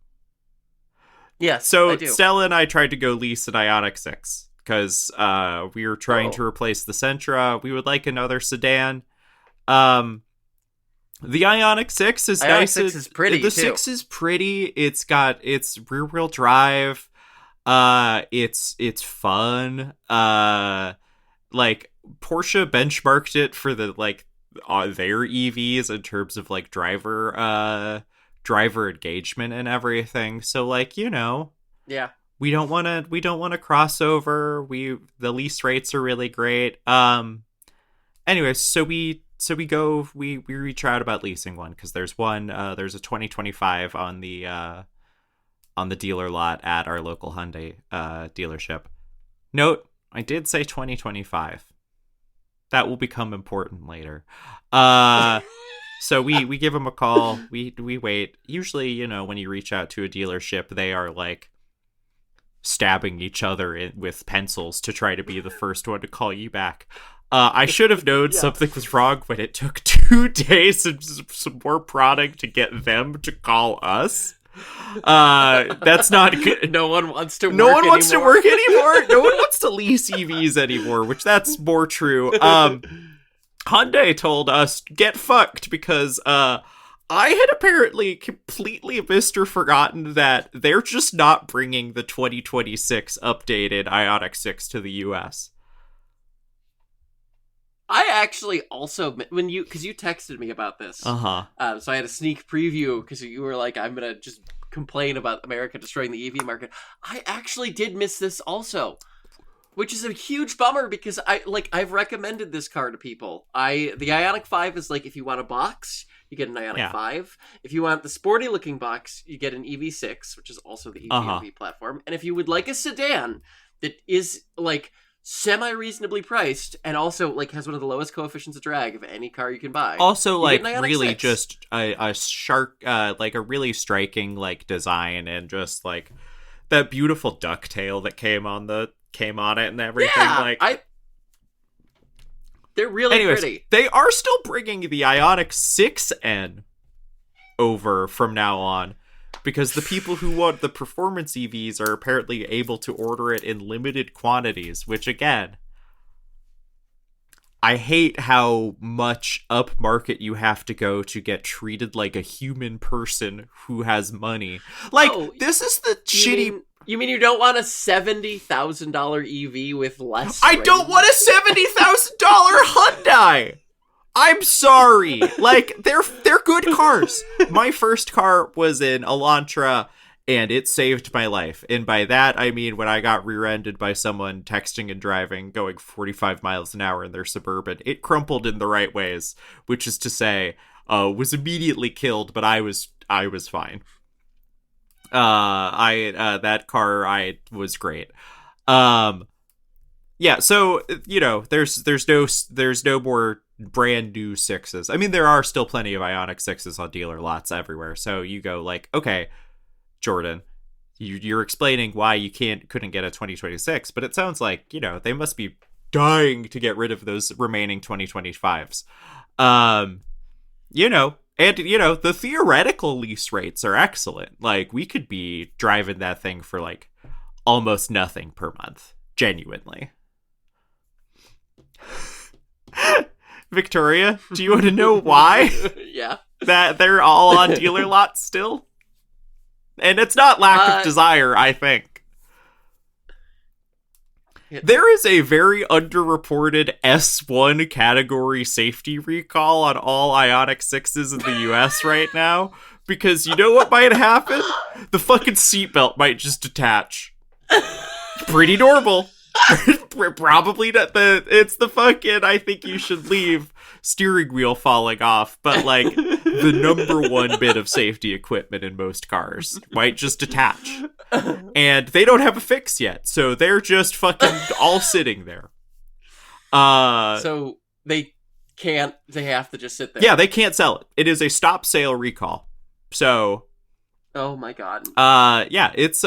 Yes, I So do. Stella and I tried to go lease an Ioniq 6 because we were trying to Oh, replace the Sentra. We would like another sedan. Um, the Ioniq 6 is Ioniq nice. 6 is pretty, The too. 6 is pretty. It's rear wheel drive. It's fun. Like Porsche benchmarked it for the like their EVs in terms of like driver engagement and everything. So like, Yeah. we don't want to cross over. The lease rates are really great. Anyways, so we reach out about leasing one because there's a 2025 on the dealer lot at our local Hyundai dealership. Note, I did say 2025. That will become important later. So we give them a call. We wait. Usually, when you reach out to a dealership, they are like stabbing each other with pencils to try to be the first one to call you back. I should have known Yeah. something was wrong when it took 2 days and some more prodding to get them to call us. That's not good. No one wants to No work one wants to anymore. work anymore. No one wants to lease EVs anymore, which that's more true. Hyundai told us get fucked because I had apparently completely missed or forgotten that they're just not bringing the 2026 updated Ioniq 6 to the US. I actually also, because you texted me about this. Uh-huh. So I had a sneak preview because you were like, I'm going to just complain about America destroying the EV market. I actually did miss this also, which is a huge bummer because I've recommended this car to people. The Ioniq 5 is like, if you want a box, you get an Ioniq 5. If you want the sporty looking box, you get an EV6, which is also the EV platform. And if you would like a sedan that is like semi-reasonably priced and also like has one of the lowest coefficients of drag of any car you can buy. Also, like really 6. just a shark, like a really striking like design and just like that beautiful ducktail that came on it and everything. Yeah, like they're really anyways, pretty. They are still bringing the Ioniq 6N over from now on. Because the people who want the performance EVs are apparently able to order it in limited quantities, which again, I hate how much upmarket you have to go to get treated like a human person who has money. Like, this is the shitty... You mean you don't want a $70,000 EV with less I don't want a $70,000 Hyundai! I'm sorry. Like, they're good cars. My first car was an Elantra, and it saved my life. And by that, I mean when I got rear-ended by someone texting and driving, going 45 miles an hour in their Suburban, it crumpled in the right ways, which is to say, was immediately killed, but I was fine. That car was great. Yeah, so there's no more brand new 6s. I mean, there are still plenty of Ioniq 6s on dealer lots everywhere. So you go like, okay, Jordan, you're explaining why you couldn't get a 2026, but it sounds like they must be dying to get rid of those remaining 2025s. And the theoretical lease rates are excellent. Like, we could be driving that thing for like almost nothing per month, genuinely. Victoria, do you want to know why? Yeah. That they're all on dealer lots still? And it's not lack of desire, I think. There is a very underreported S1 category safety recall on all Ioniq 6s in the US right now. Because you know what might happen? The fucking seatbelt might just detach. Pretty normal. Probably not it's the fucking I think you should leave steering wheel falling off, but like the number one bit of safety equipment in most cars might just detach. And they don't have a fix yet, so they're just fucking all sitting there. So they have to just sit there. Yeah, they can't sell it. It is a stop sale recall. So oh my god. Yeah, it's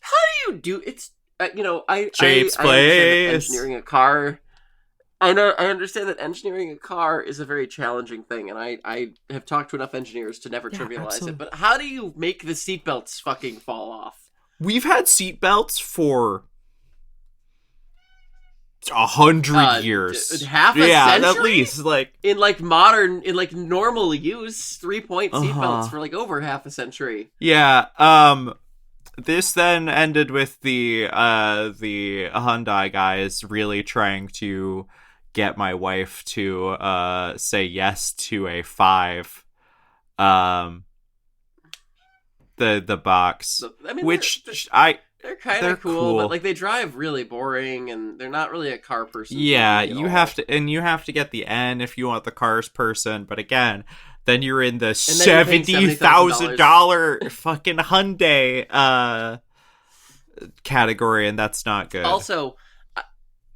How do you do it's Shapes I understand that place. engineering a car. I understand that engineering a car is a very challenging thing, and I have talked to enough engineers to never Yeah, trivialize it. absolutely. But how do you make the seatbelts fucking fall off? We've had seatbelts for 100 years. Half a Yeah, at century least like. in like modern, in like normal use, 3-point seatbelts Uh-huh. for like over half a century. Yeah. This then ended with the Hyundai guys really trying to get my wife to say yes to a 5, um the box, So, I mean, which I they're kind they're of cool, but cool. like they drive really boring, and they're not really a car person to Yeah, me at you all. have to, and you have to get the N if you want the cars person, but again, then you're in the And then you're paying $70,000 $70,000. fucking Hyundai category, and that's not good. Also,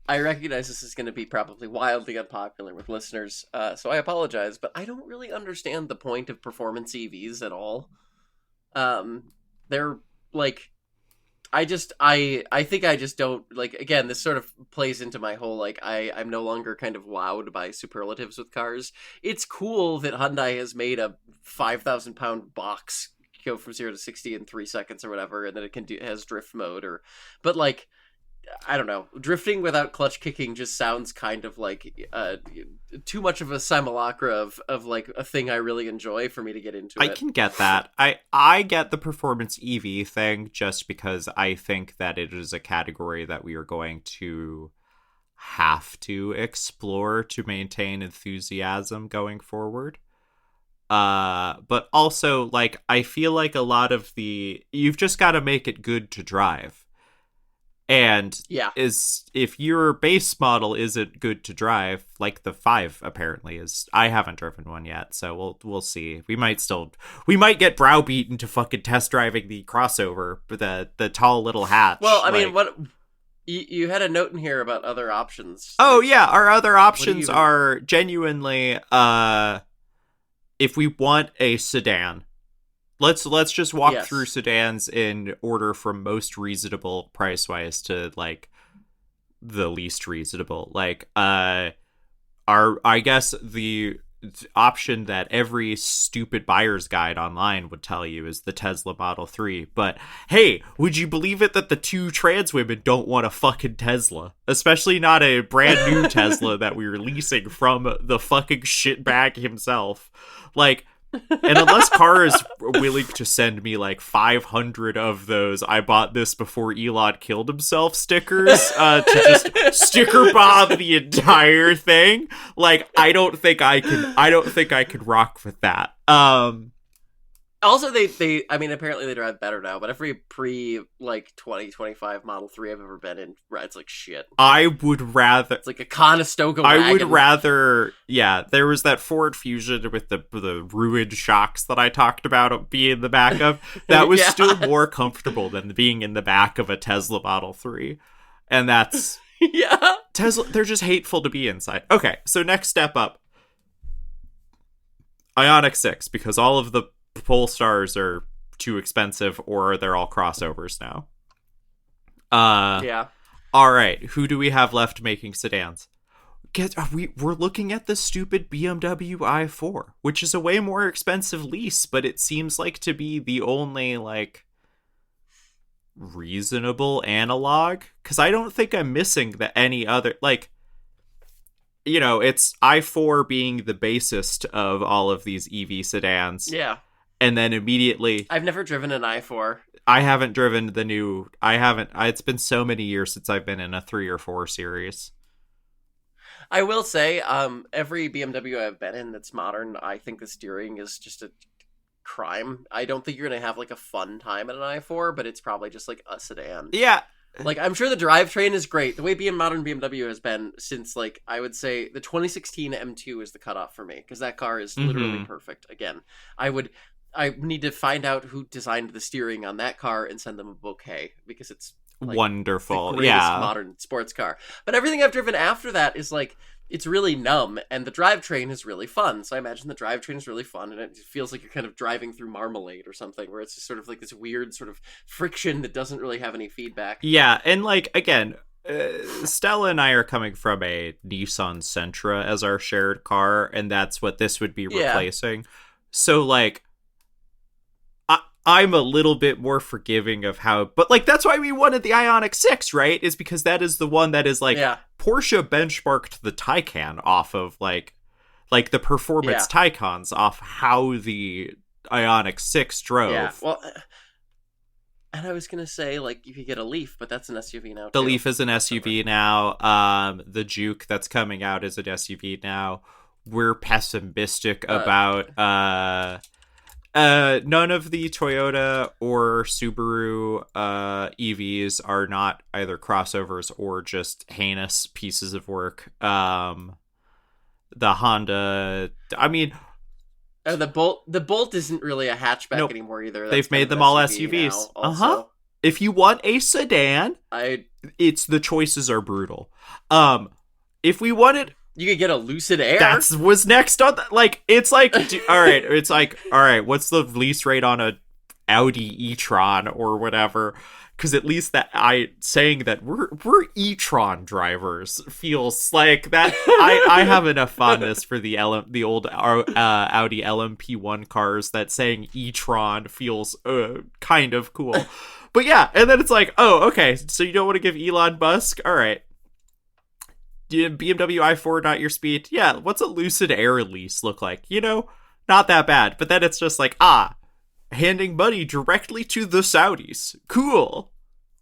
I recognize this is going to be probably wildly unpopular with listeners, so I apologize, but I don't really understand the point of performance EVs at all. They're like, I think I just don't like. Again, this sort of plays into my whole like I'm no longer kind of wowed by superlatives with cars. It's cool that Hyundai has made a 5,000 pound box go from 0 to 60 in 3 seconds or whatever, and that it has drift mode but like I don't know. Drifting without clutch kicking just sounds kind of like too much of a simulacra of like a thing I really enjoy for me to get into I it. can get that. I get the performance EV thing just because I think that it is a category that we are going to have to explore to maintain enthusiasm going forward. But also like I feel like a lot of you've just got to make it good to drive. And Yeah. is if your base model isn't good to drive, like the 5 apparently is. I haven't driven one yet, so we'll see. We might get browbeaten to fucking test driving the crossover, the tall little hatch. Well, I mean, what you had a note in here about other options. Oh yeah, our other options even... are genuinely if we want a sedan. Let's just walk through sedans in order from most reasonable price wise to like the least reasonable. Like I guess the option that every stupid buyer's guide online would tell you is the Tesla Model 3. But hey, would you believe it that the 2 trans women don't want a fucking Tesla? Especially not a brand new Tesla that we were leasing from the fucking shitbag himself. Like, and unless Car is willing to send me like 500 of those "I bought this before Elon killed himself" stickers to just sticker bomb the entire thing, like I don't think I could rock with that. Also, they I mean, apparently they drive better now, but every pre like 2025 Model 3 I've ever been in rides like shit. I would rather it's like a Conestoga wagon. I would rather, yeah. There was that Ford Fusion with the ruined shocks that I talked about being in the back of. That was still more comfortable than being in the back of a Tesla Model 3, and that's yeah. Tesla. They're just hateful to be inside. Okay, so next step up, Ioniq 6, because all of the Polestars are too expensive or they're all crossovers now. Yeah. All right, who do we have left making sedans? We're looking at the stupid BMW i4, which is a way more expensive lease, but it seems like to be the only like reasonable analog, because I don't think I'm missing any other, like, you know, it's i4 being the basest of all of these EV sedans. Yeah. And then immediately... I've never driven an i4. I haven't driven the new... It's been so many years since I've been in a 3 or 4 series. I will say, every BMW I've been in that's modern, I think the steering is just a crime. I don't think you're going to have, like, a fun time in an i4, but it's probably just, like, a sedan. Yeah. Like, I'm sure the drivetrain is great. The way modern BMW has been since, like, I would say the 2016 M2 is the cutoff for me, because that car is literally perfect. Again, I need to find out who designed the steering on that car and send them a bouquet, because it's like wonderful. the greatest modern sports car. But everything I've driven after that is like it's really numb, and the drivetrain is really fun. So I imagine the drivetrain is really fun, and it feels like you're kind of driving through marmalade or something, where it's just sort of like this weird sort of friction that doesn't really have any feedback. Yeah, and like again, Stella and I are coming from a Nissan Sentra as our shared car, and that's what this would be replacing. So like, I'm a little bit more forgiving of how, but like that's why we wanted the Ioniq 6, right? Is because that is the one that is like Porsche benchmarked the Taycan off of like the performance Taycans off how the Ioniq 6 drove. Yeah, well, and I was gonna say like you could get a Leaf, but that's an SUV now. The Leaf is an SUV now. The Juke that's coming out is an SUV now. We're pessimistic about none of the Toyota or Subaru EVs are not either crossovers or just heinous pieces of work. The Honda, I mean, the Bolt isn't really a hatchback anymore either. That's they've made them all SUVs. If you want a sedan, it's the choices are brutal. If we wanted, you could get a Lucid Air. That was next on like it's like all right, it's like all right, what's the lease rate on a Audi e-tron or whatever? Because at least that saying that we're e-tron drivers feels like that. I have enough fondness for the old Audi LMP1 cars that saying e-tron feels kind of cool. But yeah, and then it's like, oh, okay, so you don't want to give Elon Musk? All right. BMW i4 not your speed? Yeah, what's a Lucid Air lease look like? You know, not that bad. But then it's just like, handing money directly to the Saudis. Cool.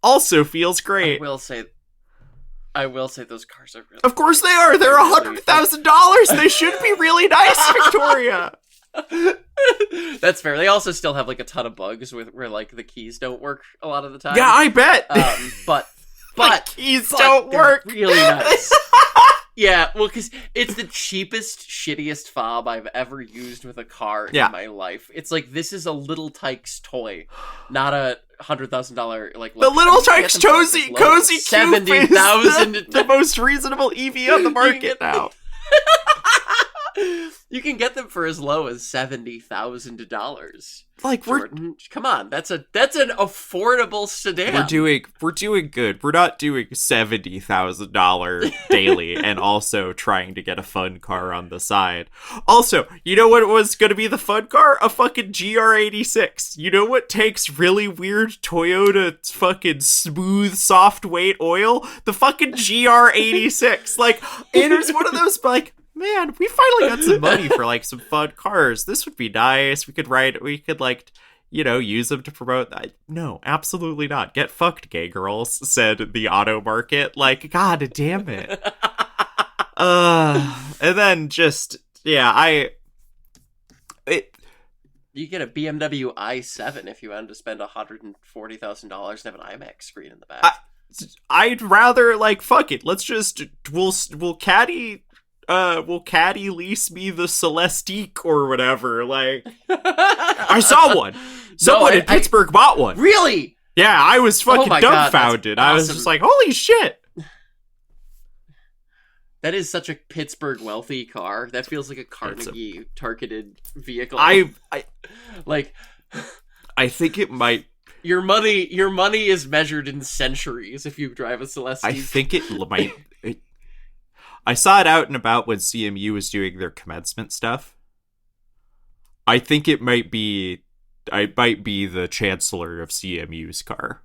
Also feels great. I will say those cars are really Of course they are. They're $100,000. They should be really nice, Victoria. That's fair. They also still have like a ton of bugs where like the keys don't work a lot of the time. Yeah, I bet. But keys don't work. Really nice. Yeah, well, because it's the cheapest, shittiest fob I've ever used with a car in my life. It's like, this is a Little Tykes toy, not a $100,000 like. The Little Tykes cozy cube is 70,000. The most reasonable EV on the market now. You can get them for as low as $70,000. Like Jordan, come on, that's an affordable sedan. We're doing good. We're not doing $70,000 daily and also trying to get a fun car on the side. Also, you know what was going to be the fun car? A fucking GR86. You know what takes really weird Toyota fucking smooth soft weight oil? The fucking GR86. Like, it was one of those like, man, we finally got some money for like some fun cars. This would be nice. We could like, you know, use them to promote that. No, absolutely not. Get fucked, gay girls, said the auto market. Like, god damn it. And then just, yeah, you get a BMW i7 if you wanted to spend $140,000 and have an IMAX screen in the back. I'd rather like, fuck it. Let's just, we'll caddy lease me the Celestique or whatever? Like, I saw one. Someone in Pittsburgh bought one. Really? Yeah, I was fucking dumbfounded. God, awesome. I was just like, holy shit. That is such a Pittsburgh wealthy car. That feels like a Carnegie targeted vehicle. I think it might. Your money is measured in centuries if you drive a Celestique. I think it might. I saw it out and about when CMU was doing their commencement stuff. I think it might be the chancellor of CMU's car.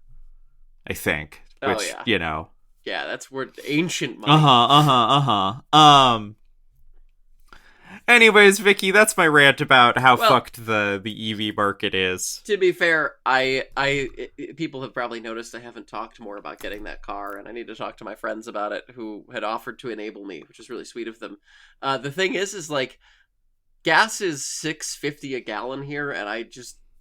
I think. Which, you know. Yeah, that's worth ancient money. Anyways, Vicki, that's my rant about how fucked the EV market is. To be fair, people have probably noticed I haven't talked more about getting that car, and I need to talk to my friends about it who had offered to enable me, which is really sweet of them. The thing is like, gas is $6.50 a gallon here, and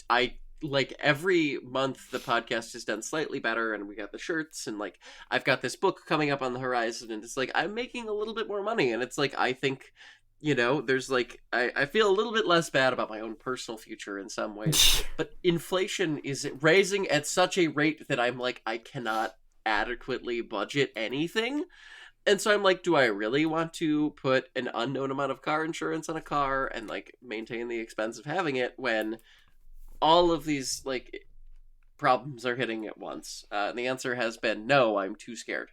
I like every month the podcast has done slightly better, and we got the shirts, and like I've got this book coming up on the horizon, and it's like I'm making a little bit more money, and it's like I think, you know, there's like I feel a little bit less bad about my own personal future in some ways, but inflation is raising at such a rate that I'm like I cannot adequately budget anything. And so I'm like, do I really want to put an unknown amount of car insurance on a car and like maintain the expense of having it when all of these like problems are hitting at once? And the answer has been no. I'm too scared.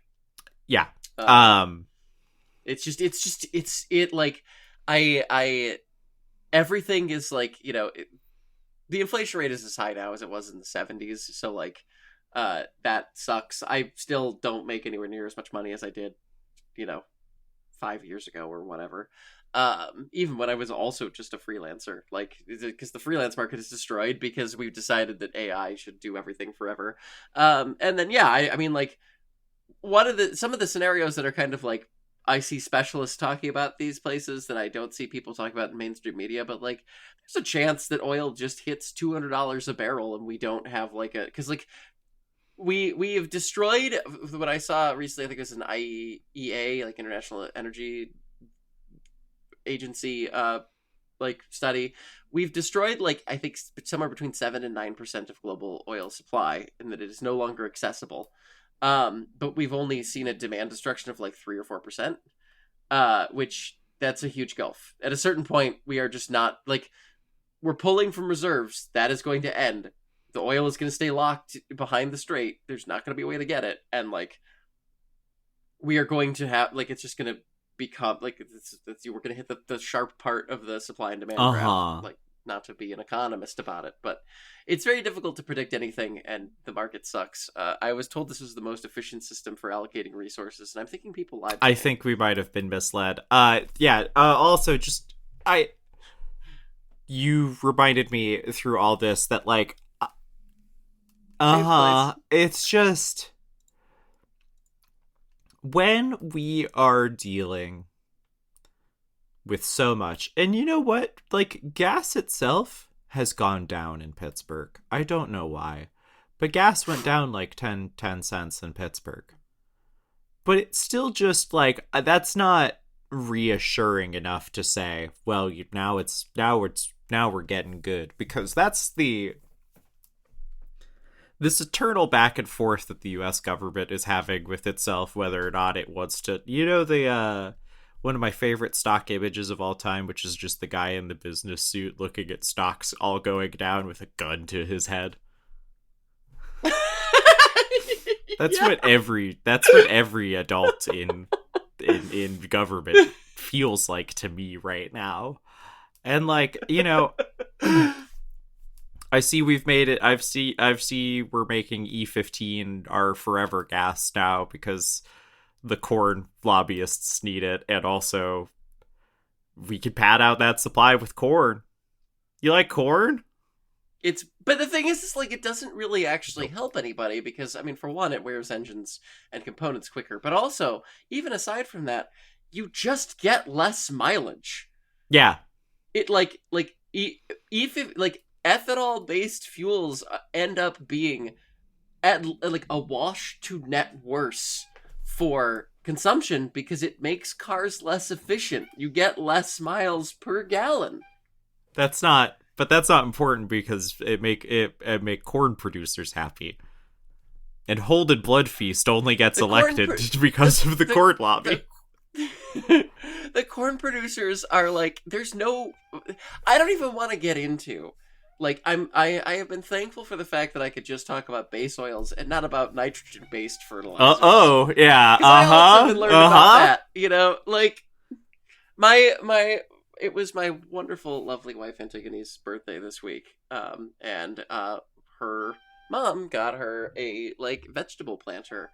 Yeah. Um, it's like I everything is like, you know, the inflation rate is as high now as it was in the 70s. So like, that sucks. I still don't make anywhere near as much money as I did, you know, 5 years ago or whatever. Even when I was also just a freelancer, like, because the freelance market is destroyed because we've decided that AI should do everything forever. And then, yeah, I mean, like, some of the scenarios that are kind of like, I see specialists talking about these places that I don't see people talk about in mainstream media, but like, there's a chance that oil just hits $200 a barrel and we don't have like because like, we have destroyed what I saw recently. I think it was an IEA, like International Energy Agency, like study. We've destroyed like, I think somewhere between 7 and 9% of global oil supply, and that it is no longer accessible. But we've only seen a demand destruction of like 3 or 4%, which that's a huge gulf. At a certain point, we are just not like, we're pulling from reserves. That is going to end. The oil is going to stay locked behind the strait. There's not going to be a way to get it. And like, we are going to have, like, it's just going to become like, we're going to hit the sharp part of the supply and demand graph. Like, not to be an economist about it, but it's very difficult to predict anything, and the market sucks. I was told this was the most efficient system for allocating resources, and I'm thinking people lied to I me. think we might have been misled. Also, just you reminded me through all this that like, it's just when we are dealing with so much, and you know what, like, gas itself has gone down in Pittsburgh. I don't know why, but gas went down like 10 cents in Pittsburgh. But it's still just like, that's not reassuring enough to say, well, now we're getting good, because that's this eternal back and forth that the US government is having with itself, whether or not it wants to, one of my favorite stock images of all time, which is just the guy in the business suit looking at stocks all going down with a gun to his head. That's what every adult in government feels like to me right now. And like, I see we've made it. I've see we're making E15 our forever gas now because the corn lobbyists need it, and also we could pad out that supply with corn. You like corn? But the thing is like, it doesn't really actually help anybody because, I mean, for one, it wears engines and components quicker, but also, even aside from that, you just get less mileage. Yeah. It like ethanol based fuels end up being at like a wash to net worse for consumption because it makes cars less efficient. You get less miles per gallon. That's not important because it make corn producers happy. And Holden Bloodfeast only gets elected because of the corn lobby. The corn producers are like, I don't even want to get into. Like, I have been thankful for the fact that I could just talk about base oils and not about nitrogen-based fertilizers. Yeah. I also been learning about that. Like, it was my wonderful, lovely wife Antigone's birthday this week, and her mom got her a like vegetable planter,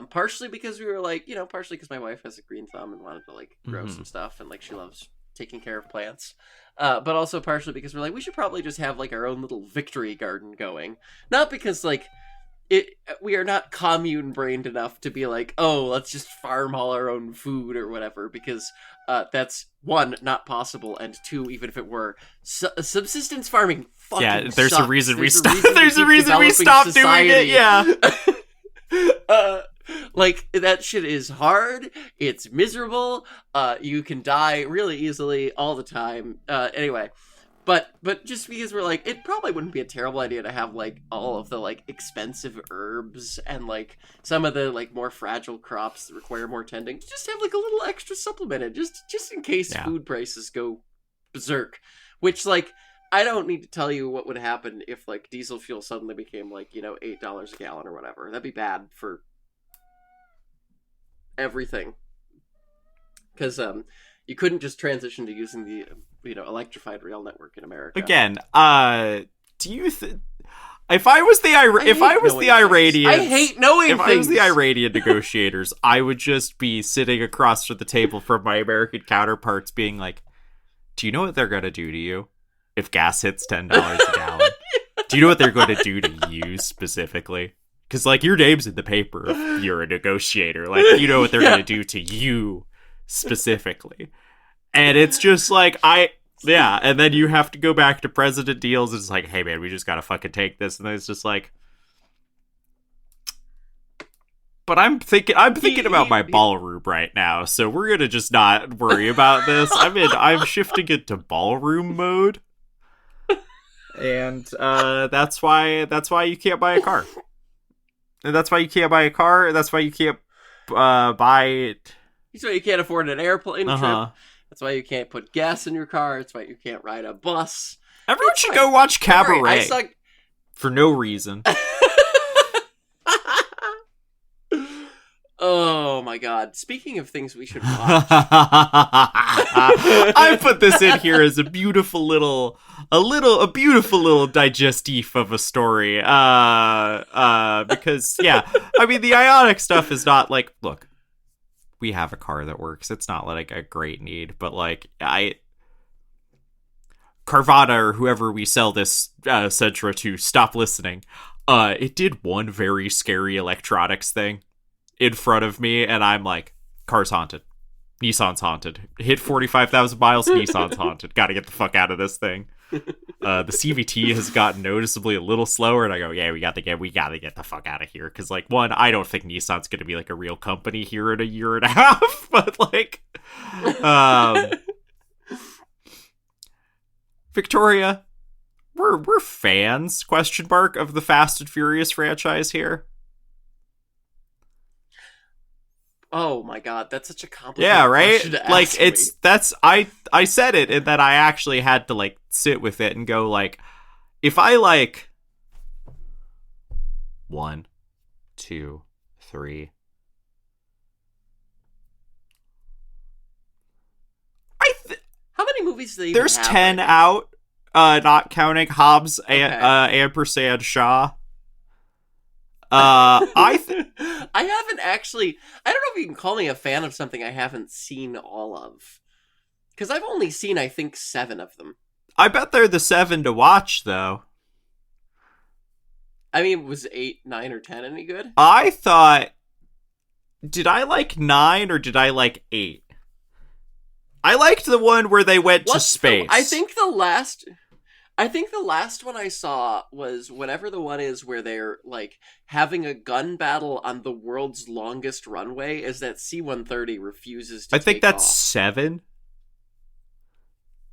partially because we were like, partially because my wife has a green thumb and wanted to like grow some stuff, and like she loves taking care of plants. But also partially because we're like, we should probably just have like our own little victory garden going. Not because like we are not commune brained enough to be like, oh, let's just farm all our own food or whatever, because that's one, not possible, and two, even if it were, subsistence farming fucking there's sucks. a reason we stopped. There's a reason we stopped doing it. Yeah. Like, that shit is hard. It's miserable. You can die really easily all the time. Anyway, But just because we're like, it probably wouldn't be a terrible idea to have like all of the like expensive herbs and like some of the like more fragile crops that require more tending. Just have like a little extra supplemented, just in case food prices go berserk. Which like I don't need to tell you what would happen if like diesel fuel suddenly became like, you know, $8 a gallon or whatever. That'd be bad for everything. Because you couldn't just transition to using the electrified rail network in America. Again, do you if I was the Iranian, I hate knowing if things. I was the Iranian negotiators, I would just be sitting across from the table from my American counterparts being like, do you know what they're going to do to you if gas hits $10 a gallon? Do you know what they're going to do to you specifically? Because, like, your name's in the paper if you're a negotiator. Like, you know what they're going to do to you specifically. And it's just like, and then you have to go back to President Deals. It's like, hey, man, we just got to fucking take this. And then it's just like, but I'm thinking about my ballroom right now. So we're going to just not worry about this. I'm shifting into ballroom mode. And that's why you can't buy a car. And that's why you can't buy a car. That's why you can't buy it. That's why you can't afford an airplane trip. That's why you can't put gas in your car. That's why you can't ride a bus. Everyone should go watch Cabaret for no reason. Oh my god. Speaking of things we should watch. I put this in here as a beautiful little digestif of a story. Because I mean the Ionic stuff is not like, look, we have a car that works. It's not like a great need, but like Carvana or whoever we sell this Sentra to, stop listening. It did one very scary electronics thing in front of me, and I'm like, car's haunted. Nissan's haunted. Hit 45,000 miles, Nissan's haunted. Gotta get the fuck out of this thing. The CVT has gotten noticeably a little slower, and I go, we gotta get the fuck out of here. Because, like, one, I don't think Nissan's gonna be, like, a real company here in a year and a half, but, like, Victoria, we're fans, question mark, of the Fast and Furious franchise here. Oh my god, that's such a complicated question to ask like me. I said it, and then I actually had to like sit with it and go like, if I like 1, 2, 3, how many movies do they even there's have 10 right out, not counting Hobbs and ampersand Shaw. I haven't actually. I don't know if you can call me a fan of something I haven't seen all of, because I've only seen I think 7 of them. I bet they're the 7 to watch though. I mean, was 8, 9, or 10 any good? I thought, did I like 9 or did I like 8? I liked the one where they went to space. I think the last one I saw was whatever the one is where they're like having a gun battle on the world's longest runway as that C-130 refuses to I think take that's off. 7.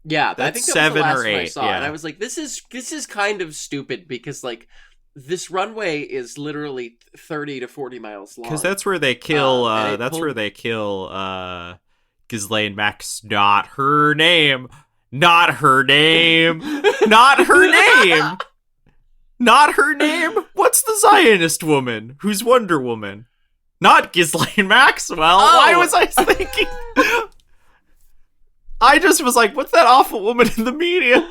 Yeah, that's I think that 7 was the last or 8. One I saw, yeah. And I was like, this is kind of stutid because like this runway is literally 30 to 40 miles long. Because that's where they kill. Where they kill Ghislaine Max. Not her name. Not her name. Not her name. Not her name. What's the Zionist woman? Who's Wonder Woman? Not Ghislaine Maxwell. Oh. Why was I thinking? I just was like, what's that awful woman in the media?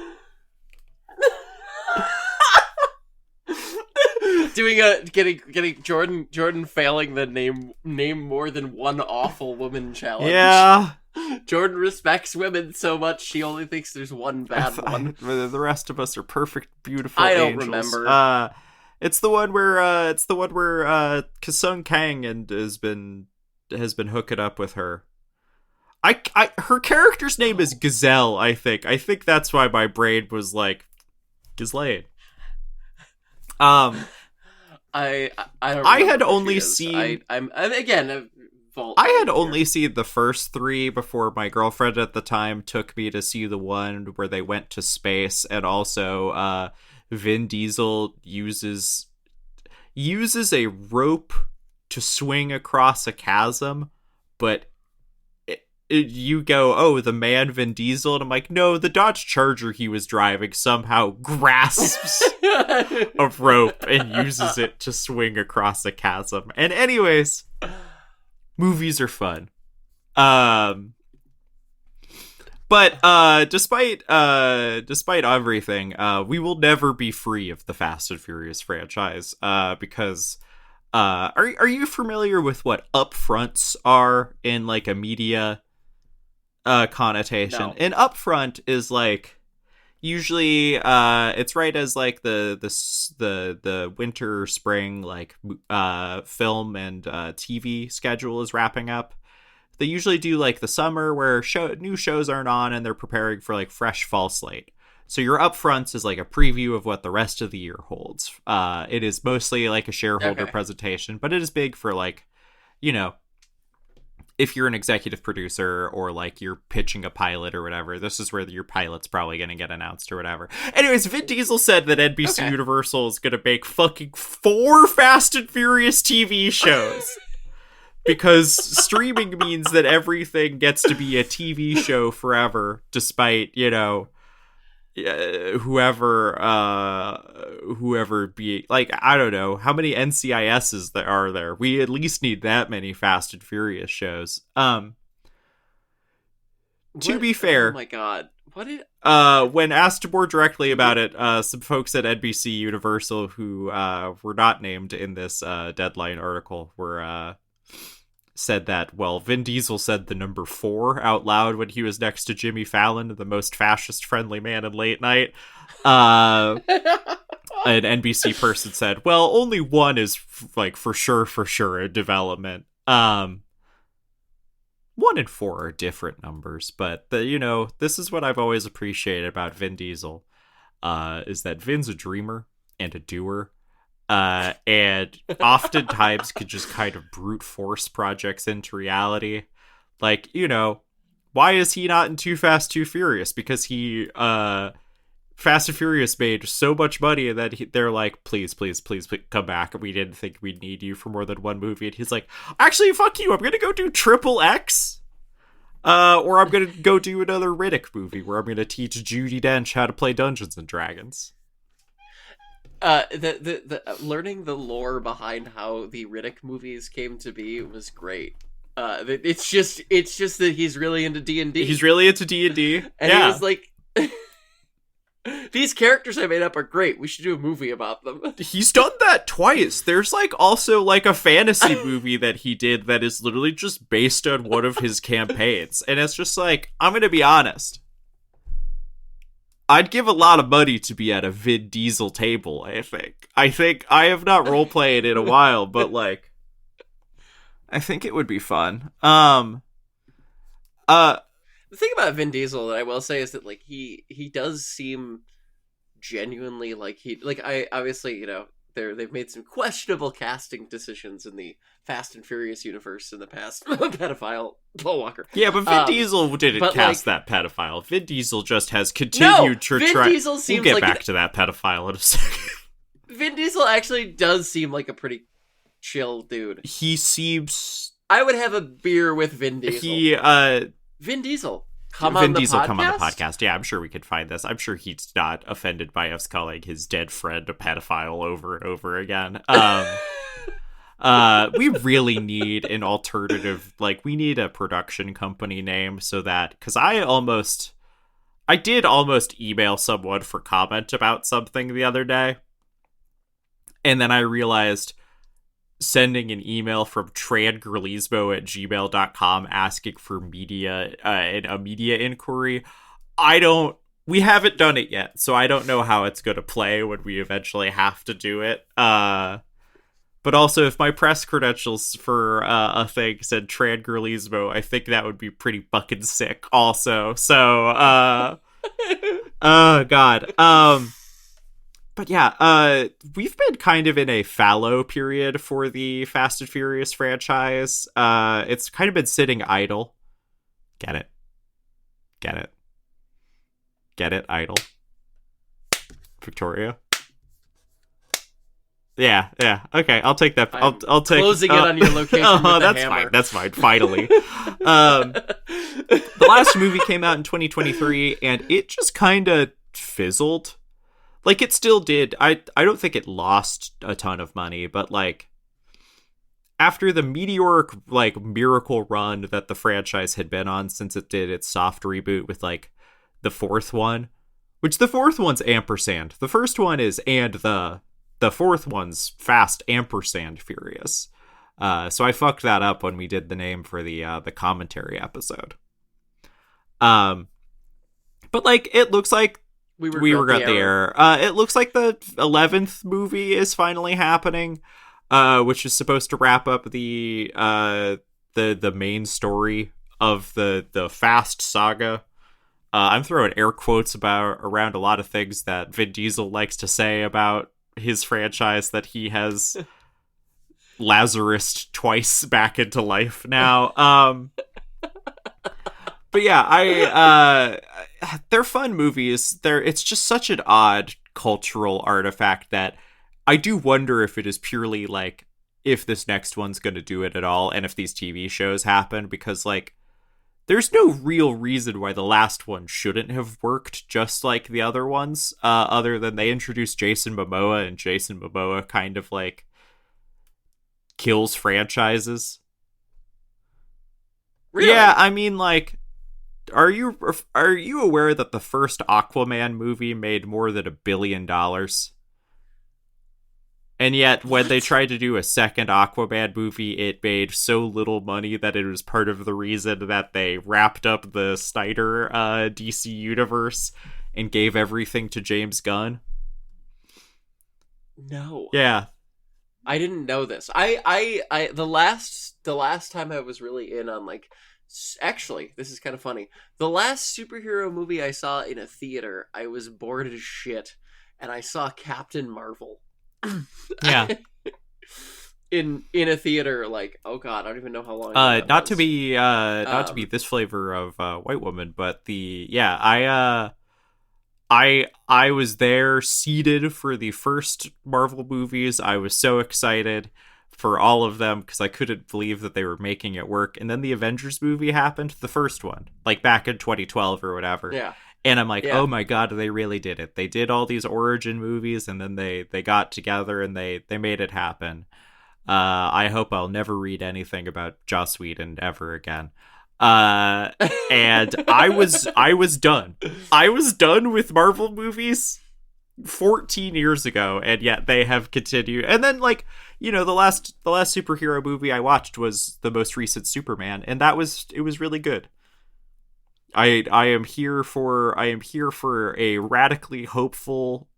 Getting Jordan failing the name more than one awful woman challenge. Yeah. Jordan respects women so much she only thinks there's one bad one. The rest of us are perfect, beautiful I don't angels. remember. It's the one where Kasung Kang has been hooking up with her. Her character's name is Gazelle, I think. I think that's why my brain was like Ghislaine. I don't. I had only seen. I'm again fault I line had here. only seen the first three before my girlfriend at the time took me to see the one where they went to space, and also Vin Diesel uses a rope to swing across a chasm, but you go, oh, the man Vin Diesel, and I'm like, no, the Dodge Charger he was driving somehow grasps a rope and uses it to swing across a chasm. And anyways, movies are fun. But despite everything, we will never be free of the Fast and Furious franchise. Because are you familiar with what upfronts are in like a media connotation? No. An upfront is like usually it's right as like the winter spring like film and TV schedule is wrapping up. They usually do like the summer where new shows aren't on and they're preparing for like fresh fall slate. So your upfronts is like a preview of what the rest of the year holds. It is mostly like a shareholder presentation, but it is big for like, you know, if you're an executive producer or like you're pitching a pilot or whatever, this is where your pilot's probably going to get announced or whatever. Anyways, Vin Diesel said that NBC Universal is going to make fucking 4 Fast and Furious TV shows. Because streaming means that everything gets to be a TV show forever, despite, you know, whoever be like, I don't know how many NCISs there are there. We at least need that many Fast and Furious shows. To be fair, oh my god, what did when asked more directly about it, some folks at NBC Universal who were not named in this Deadline article were said that, well, Vin Diesel said the number 4 out loud when he was next to Jimmy Fallon, the most fascist-friendly man in late night. An NBC person said, well, only 1 is like for sure a development. 1 and 4 are different numbers, but you know, this is what I've always appreciated about Vin Diesel, is that Vin's a dreamer and a doer. And oftentimes could just kind of brute force projects into reality. Like, you know, why is he not in Too Fast, Too Furious? Because he, Fast and Furious made so much money that they're like, please come back. We didn't think we'd need you for more than 1 movie. And he's like, actually, fuck you. I'm going to go do Triple X. Or I'm going to go do another Riddick movie where I'm going to teach Judi Dench how to play Dungeons and Dragons. The learning the lore behind how the Riddick movies came to be was great. It's just that he's really into D&D. He's really into D&D. And he was like, these characters I made up are great. We should do a movie about them. He's done that twice. There's like also like a fantasy movie that he did that is literally just based on one of his campaigns. And it's just like, I'm going to be honest. I'd give a lot of money to be at a Vin Diesel table, I think. I have not roleplayed in a while, but like, I think it would be fun. The thing about Vin Diesel that I will say is that like he does seem genuinely like I obviously, you know, they've made some questionable casting decisions in the Fast and Furious universe in the past. Pedophile Paul Walker. Yeah, but Vin Diesel didn't cast that pedophile. Vin Diesel just has continued to try. Vin Diesel seems we'll get like back to that pedophile in a second. Vin Diesel actually does seem like a pretty chill dude. He seems. I would have a beer with Vin Diesel. Vin Diesel. Come on the podcast. Yeah, I'm sure we could find this. I'm sure he's not offended by us calling his dead friend a pedophile over and over again. We really need an alternative. Like, we need a production company name so that, because I did almost email someone for comment about something the other day, and then I realized sending an email from trangerlismo@gmail.com asking for a media inquiry. We haven't done it yet, so I don't know how it's going to play when we eventually have to do it. But also, if my press credentials for a thing said Trangerlismo, I think that would be pretty fucking sick also. So, oh God. But But yeah, we've been kind of in a fallow period for the Fast and Furious franchise. It's kind of been sitting idle. Get it? Get it? Get it? Idle. Victoria. Yeah, yeah. Okay, I'll take that. I'll take closing it on your location. With that's hammer. fine. That's fine. Finally, the last movie came out in 2023, and it just kind of fizzled. Like, it still did. I don't think it lost a ton of money, but like after the meteoric like miracle run that the franchise had been on since it did its soft reboot with like the fourth one, which the fourth one's ampersand. The first one is and the fourth one's Fast ampersand Furious. So I fucked that up when we did the name for the commentary episode. But like it looks like we regret the error. It looks like the 11th movie is finally happening, which is supposed to wrap up the main story of the Fast saga. I'm throwing air quotes around a lot of things that Vin Diesel likes to say about his franchise that he has Lazarus twice back into life now. But yeah, they're fun movies. It's just such an odd cultural artifact that I do wonder if it is purely like if this next one's going to do it at all, and if these TV shows happen, because like there's no real reason why the last one shouldn't have worked just like the other ones, other than they introduced Jason Momoa, and Jason Momoa kind of like kills franchises. Really? Yeah, I mean, like, are you aware that the first Aquaman movie made more than $1 billion? And yet, when they tried to do a second Aquaman movie, it made so little money that it was part of the reason that they wrapped up the Snyder DC universe and gave everything to James Gunn. No. Yeah. I didn't know this. I the last time I was really in on like, actually, this is kind of funny. The last superhero movie I saw in a theater, I was bored as shit, and I saw Captain Marvel. Yeah. in a theater, like, oh god, I don't even know how long. Not to be this flavor of white woman, but I was there seated for the first Marvel movies. I was so excited for all of them because I couldn't believe that they were making it work. And then the Avengers movie happened, the first one, like back in 2012 or whatever. Yeah. And I'm like, oh my god, they really did it. They did all these origin movies, and then they got together and they made it happen. I hope I'll never read anything about Joss Whedon ever again. And I was done. I was done with Marvel movies 14 years ago, and yet they have continued. And then, like, you know, the last superhero movie I watched was the most recent Superman, and it was really good. I am here for a radically hopeful.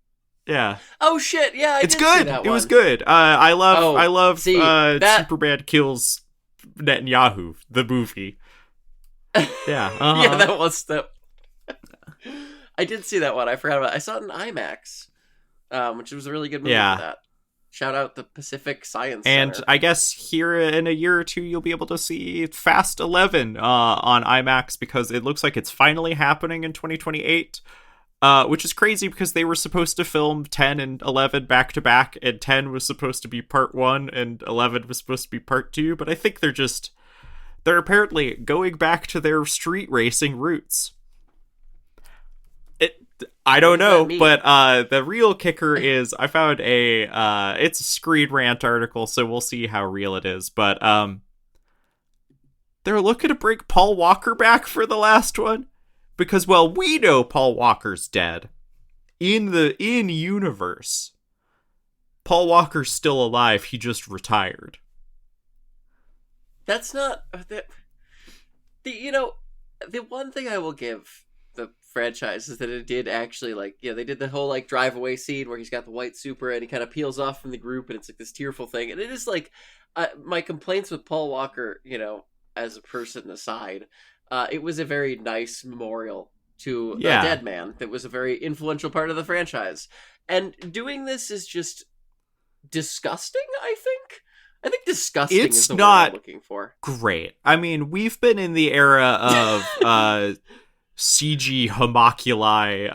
Yeah. Oh shit! Yeah, it's good. It was good. I love Superman kills Netanyahu, the movie. Yeah. Uh-huh. Yeah, that was the. I did see that one. I forgot about it. I saw it in IMAX, which was a really good movie for that. Shout out the Pacific Science and Center. I guess here in a year or two, you'll be able to see Fast 11 on IMAX, because it looks like it's finally happening in 2028, which is crazy because they were supposed to film 10 and 11 back to back, and 10 was supposed to be part 1 and 11 was supposed to be part 2, but I think they're apparently going back to their street racing roots. I don't know, but the real kicker is I found it's a Screen Rant article, so we'll see how real it is. But they're looking to bring Paul Walker back for the last one because, well, we know Paul Walker's dead. In universe, Paul Walker's still alive. He just retired. That's not the one thing I will give the franchise is that it did actually, like, they did the whole like drive away scene where he's got the white Supra and he kind of peels off from the group and it's like this tearful thing, and it is like my complaints with Paul Walker, as a person aside, it was a very nice memorial to a Yeah. dead man that was a very influential part of the franchise. And doing this is just disgusting, I think. I think disgusting It's is the word not I'm looking for. great. I mean, we've been in the era of CG homoculi,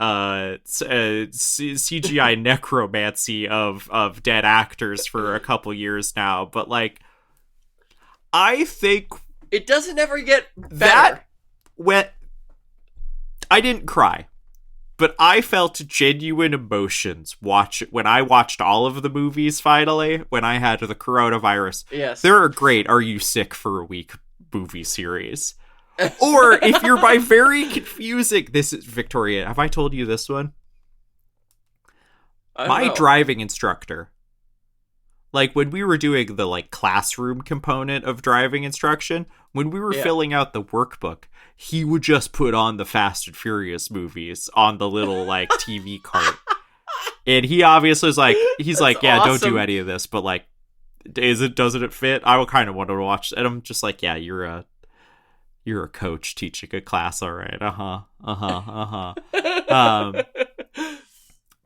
CGI necromancy of dead actors for a couple years now, but like, I think It doesn't ever get better. that I didn't cry, but I felt genuine emotions when I watched all of the movies finally, when I had the coronavirus. Yes. There are great Are You Sick for a Week movie series. Or if you're by very confusing, this is Victoria. Have I told you this one? My driving instructor, like when we were doing the like classroom component of driving instruction, when we were filling out the workbook, he would just put on the Fast and Furious movies on the little like TV cart. And he obviously was like, he's like, yeah, awesome. Don't do any of this, but like, doesn't it fit? I would kind of want to watch, and I'm just like, yeah, you're a coach teaching a class, all right?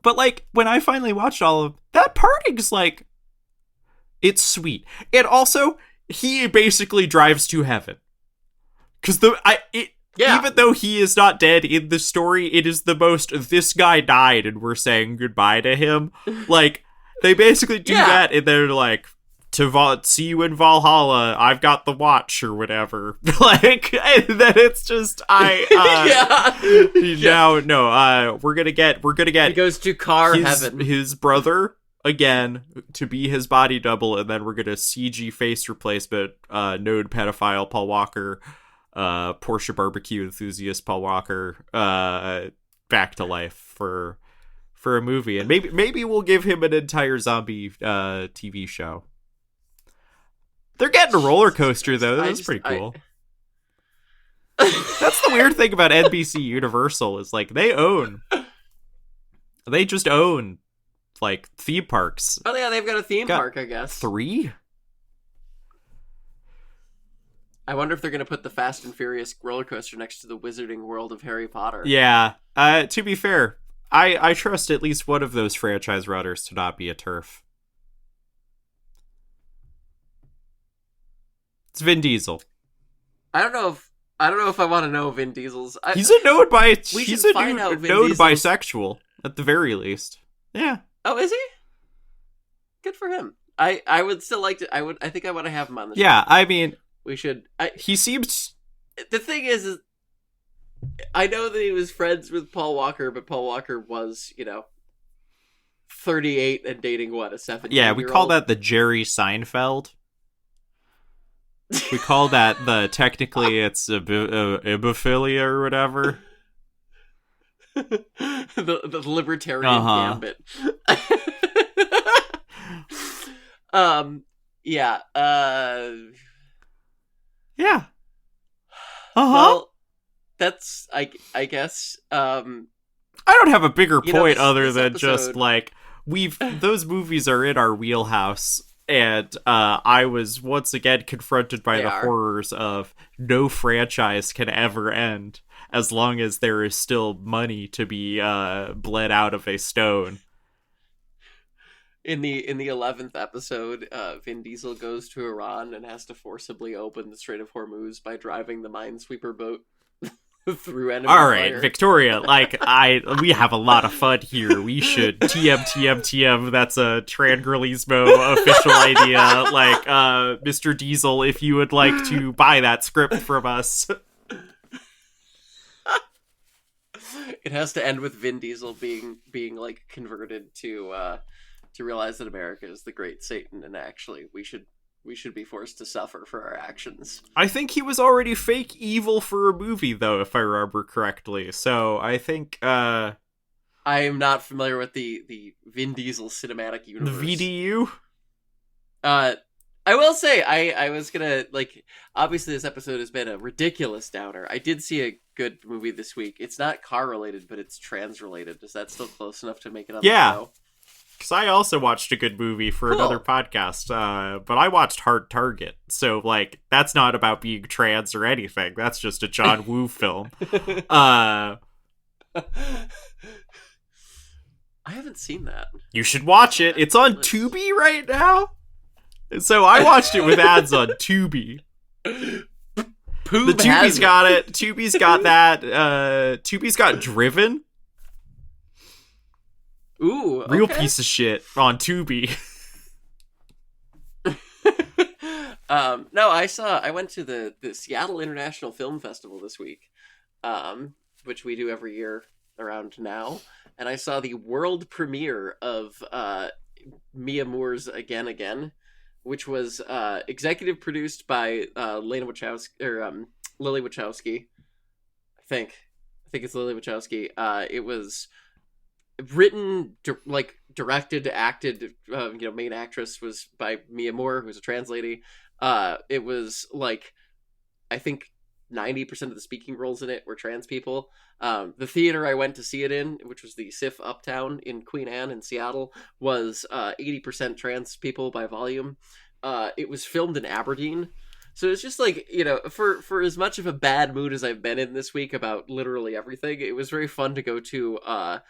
But like when I finally watched all of that, parting's like, it's sweet, and also he basically drives to heaven because even though he is not dead in the story, it is the most this guy died and we're saying goodbye to him. Like they basically do that, and they're like, to see you in Valhalla, I've got the watch or whatever. Like, and then it's just we're gonna get he goes to car heaven. His brother again to be his body double, and then we're gonna CG face replacement node pedophile Paul Walker, Porsche barbecue enthusiast Paul Walker back to life for a movie, and maybe we'll give him an entire zombie TV show. They're getting a roller coaster, though. That's pretty cool. That's the weird thing about NBC Universal is, like, they just own, like, theme parks. Oh, yeah, they've got a theme park, I guess. 3? I wonder if they're going to put the Fast and Furious roller coaster next to the Wizarding World of Harry Potter. Yeah. To be fair, I trust at least one of those franchise runners to not be a TERF. It's Vin Diesel. I don't know if I want to know Vin Diesel's. He's a node node bisexual at the very least. Yeah. Oh, is he? Good for him. I would still like to. I think I want to have him on the show. Yeah, I mean, we should. He seems. The thing is, I know that he was friends with Paul Walker, but Paul Walker was, 38 and dating a 17-year-old. Yeah, we call that the Jerry Seinfeld. We call that technically it's ibophilia or whatever. the libertarian gambit. Yeah. Yeah. Well, that's I guess. I don't have a bigger point other than episode... just like those movies are in our wheelhouse. And I was once again confronted by the horrors of no franchise can ever end as long as there is still money to be bled out of a stone. In the 11th episode, Vin Diesel goes to Iran and has to forcibly open the Strait of Hormuz by driving the minesweeper boat through enemy All right, fire. Victoria, we have a lot of fun here. We should TM. That's a Trangirlismo official idea. Like, Mr. Diesel, if you would like to buy that script from us. It has to end with Vin Diesel being like converted to realize that America is the great Satan, and actually we should be forced to suffer for our actions. I think he was already fake evil for a movie, though, if I remember correctly. So I think I am not familiar with the Vin Diesel cinematic universe. The VDU. I will say I was gonna obviously this episode has been a ridiculous downer. I did see a good movie this week. It's not car related, but it's trans related. Is that still close enough to make it on the show? Because I also watched a good movie for another podcast, but I watched Hard Target. So, that's not about being trans or anything. That's just a John Woo film. haven't seen that. You should watch it. It's on Tubi right now. So I watched it with ads on Tubi. The Tubi's got it. Tubi's got that. Tubi's got Driven. Ooh, real piece of shit on Tubi. No, I went to the Seattle International Film Festival this week, which we do every year around now, and I saw the world premiere of Mia Moore's Again Again, which was executive produced by Lily Wachowski. I think it's Lily Wachowski. It was written, directed, acted. Main actress was by Mia Moore, who's a trans lady. It was I think 90% of the speaking roles in it were trans people. The theater I went to see it in, which was the SIF Uptown in Queen Anne in Seattle, was 80% trans people by volume. It was filmed in Aberdeen. So it's just for as much of a bad mood as I've been in this week about literally everything, it was very fun to go to a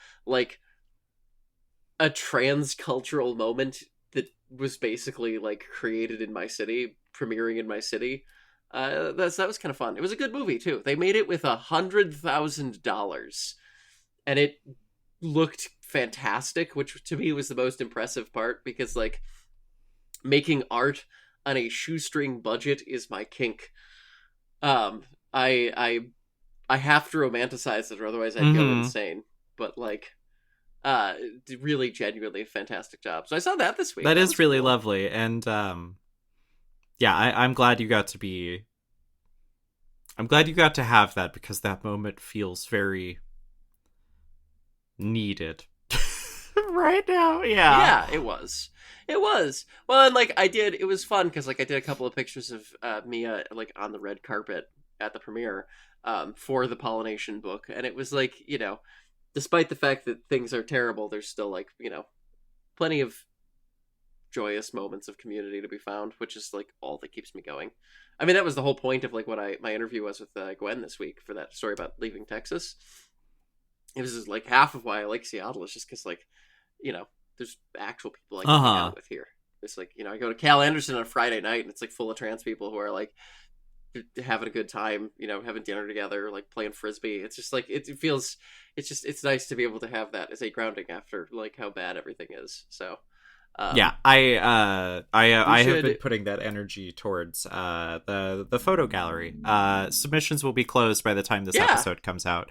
trans-cultural moment that was basically created in my city, premiering in my city. That was kind of fun. It was a good movie too. They made it with $100,000, and it looked fantastic, which to me was the most impressive part, because making art on a shoestring budget is my kink. I have to romanticize it, or otherwise I'd go insane. But really genuinely fantastic job. So I saw that this week. That is really cool. Lovely. And yeah, I'm glad you got to have that, because that moment feels very needed right now. Yeah, it was. Well, and it was fun because I did a couple of pictures of Mia on the red carpet at the premiere for the Pollination book, and it was despite the fact that things are terrible, there's still plenty of joyous moments of community to be found, which is all that keeps me going. I mean, that was the whole point of what my interview was with Gwen this week for that story about leaving Texas. It was just half of why I like Seattle is just because there's actual people I can hang out with here. It's I go to Cal Anderson on a Friday night and it's full of trans people who are having a good time, having dinner together, playing frisbee. It's just it's nice to be able to have that as a grounding after how bad everything is. So yeah, I have been putting that energy towards the photo gallery. Submissions will be closed by the time this episode comes out.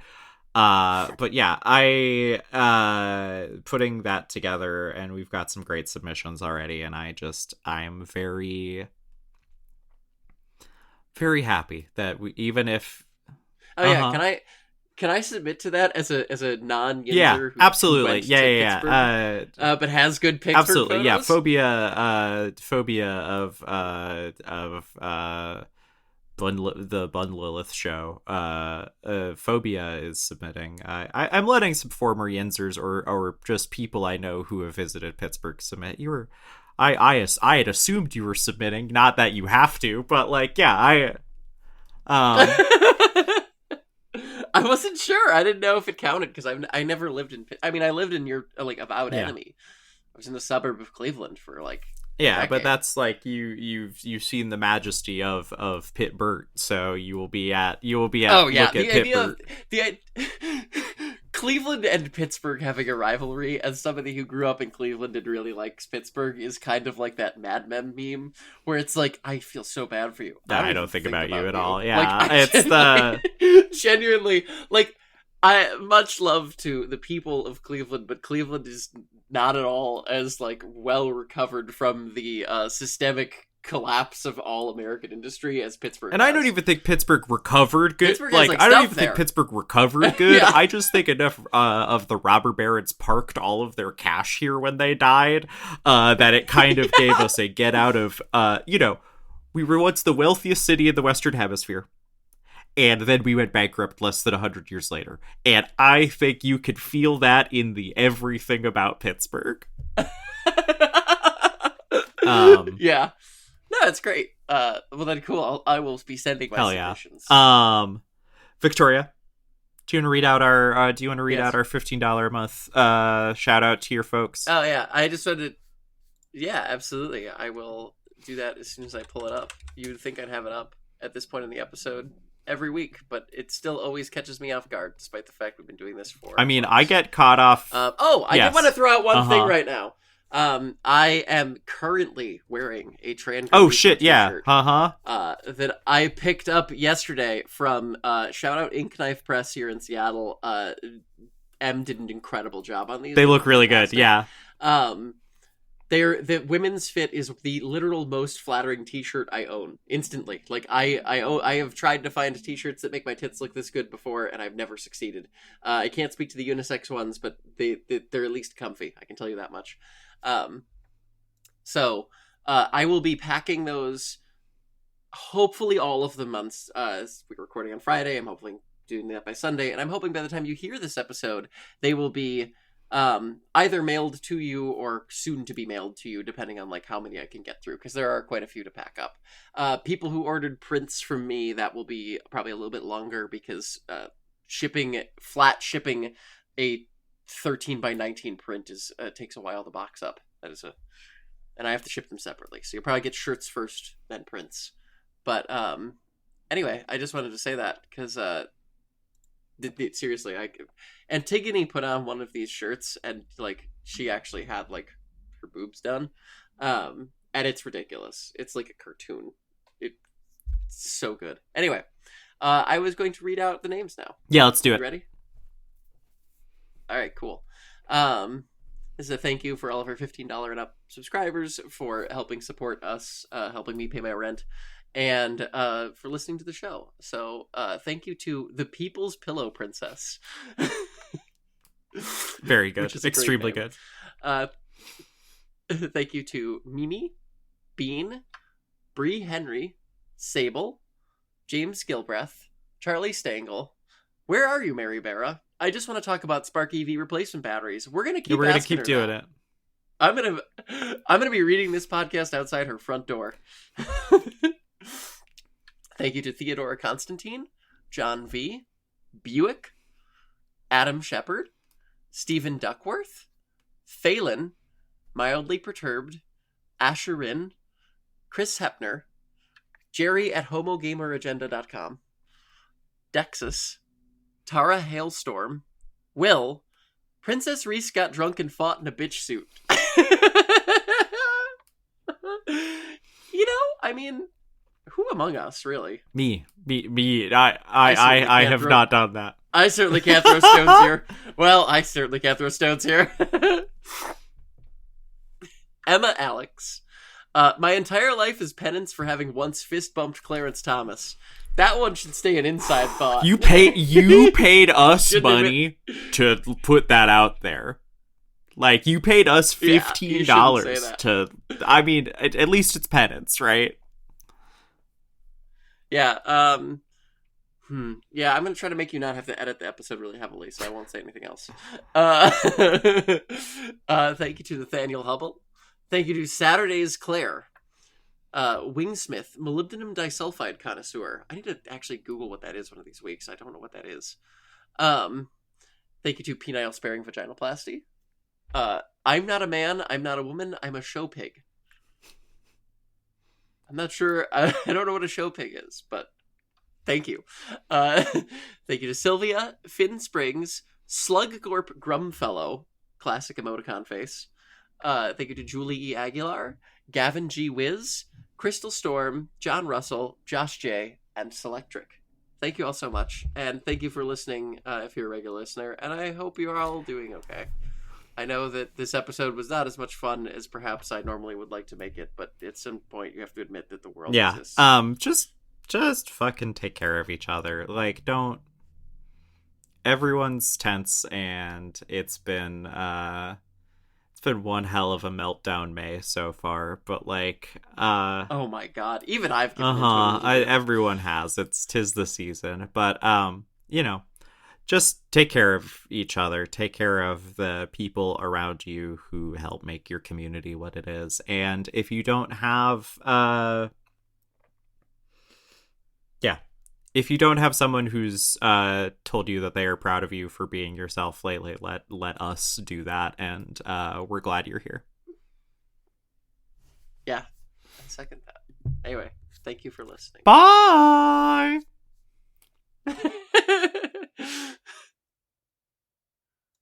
But yeah, I putting that together, and we've got some great submissions already, and I'm very, very happy that we, even if can I submit to that as a non-Yinzer absolutely but has good Pittsburgh absolutely photos? phobia of the Bun Lilith show. Phobia is submitting. I'm letting some former Yinzers or just people I know who have visited Pittsburgh submit. I had assumed you were submitting, not that you have to, but I wasn't sure. I didn't know if it counted because I never lived in. I mean, I lived in your avowed enemy. I was in the suburb of Cleveland for but that's you've seen the majesty of Pittsburgh, so you will be at look at Pittsburgh. Cleveland and Pittsburgh having a rivalry, as somebody who grew up in Cleveland and really likes Pittsburgh, is kind of like that Mad Men meme where it's I feel so bad for you. I don't think about you at all. Yeah, it's genuinely I much love to the people of Cleveland, but Cleveland is not at all as well recovered from the systemic collapse of all American industry as Pittsburgh. And does. I don't even think Pittsburgh recovered good. Pittsburgh has, I don't even think Pittsburgh recovered good. I just think enough of the robber barons parked all of their cash here when they died that it kind of gave us a get out of. We were once the wealthiest city in the Western Hemisphere. And then we went bankrupt less than 100 years later. And I think you could feel that in the everything about Pittsburgh. Yeah. No, it's great. Well then, cool. I will be sending my submissions. Victoria, Do you want to read out our Yes. $15 a month shout out to your folks? Oh yeah, I just wanted. Yeah, absolutely. I will do that as soon as I pull it up. You would think I'd have it up at this point in the episode every week, but it still always catches me off guard, despite the fact we've been doing this I for mean, I months. get caught off. I did want to Yes. throw out one thing Uh-huh. right now. I am currently wearing a Oh shit, yeah. t-shirt Uh-huh. that I picked up yesterday from shout out Ink Knife Press here in Seattle. M did an incredible job on these. They look really fantastic. good. Yeah. Um, the women's fit is the literal most flattering T-shirt I own instantly. Like I have tried to find T-shirts that make my tits look this good before, and I've never succeeded. I can't speak to the unisex ones, but they're at least comfy. I can tell you that much. So I will be packing those. Hopefully, all of the months. We're recording on Friday. I'm hopefully doing that by Sunday, and I'm hoping by the time you hear this episode, they will be either mailed to you or soon to be mailed to you, depending on like how many I can get through, because there are quite a few to pack up. People who ordered prints from me, that will be probably a little bit longer because flat shipping a 13 by 19 print is takes a while to box up. And I have to ship them separately, so you'll probably get shirts first, then prints. But anyway, I just wanted to say that because seriously, Antigone put on one of these shirts, and like she actually had like her boobs done, and it's ridiculous. It's like a cartoon. It's so good. Anyway, I was going to read out the names now. Yeah, let's do You it. ready? All right, cool. This is a thank you for all of our $15 and up subscribers for helping support us, helping me pay my rent, and for listening to the show. So thank you to the People's Pillow Princess. Very good. Extremely good. Thank you to Mimi, Bean, Bree Henry, Sable, James Gilbreth, Charlie Stangle. Where are you, Mary Barra? I just want to talk about Spark EV replacement batteries. We're gonna keep doing it. I'm gonna be reading this podcast outside her front door. Thank you to Theodora Constantine, John V, Buick, Adam Shepard, Stephen Duckworth, Phelan, Mildly Perturbed, Asherin, Chris Hepner, Jerry at homogameragenda.com, Dexus, Tara Hailstorm, Will, Princess Reese got drunk and fought in a bitch suit. I mean, who among us, really? Me. I have not done that. I certainly can't throw stones here. Well, I certainly can't throw stones here. Emma Alex. My entire life is penance for having once fist bumped Clarence Thomas. That one should stay an inside thought. You paid us money to put that out there. Like, you paid us $15 to. I mean, at least it's penance, right? Yeah. Yeah, I'm gonna try to make you not have to edit the episode really heavily, so I won't say anything else. Thank you to Nathaniel Hubble. Thank you to Saturday's Claire. Wingsmith, molybdenum disulfide connoisseur. I need to actually Google what that is one of these weeks. I don't know what that is. Thank you to penile sparing vaginoplasty. I'm not a man. I'm not a woman. I'm a show pig. I'm not sure. I don't know what a show pig is, but thank you. Thank you to Sylvia, Finn Springs, Sluggorp Grumfellow, classic emoticon face. Thank you to Julie E. Aguilar, Gavin G. Wiz, Crystal Storm, John Russell, Josh J., and Selectric. Thank you all so much, and thank you for listening if you're a regular listener, and I hope you're all doing okay. I know that this episode was not as much fun as perhaps I normally would like to make it, but at some point you have to admit that the world exists. Just fucking take care of each other. Like, don't... Everyone's tense, and it's been one hell of a meltdown May so far, but like oh my god, even I've given into it. Everyone has. Tis the season, but just take care of each other, take care of the people around you who help make your community what it is. And if you don't have if you don't have someone who's told you that they are proud of you for being yourself lately, let us do that, and we're glad you're here. Yeah, I second that. Anyway, thank you for listening. Bye.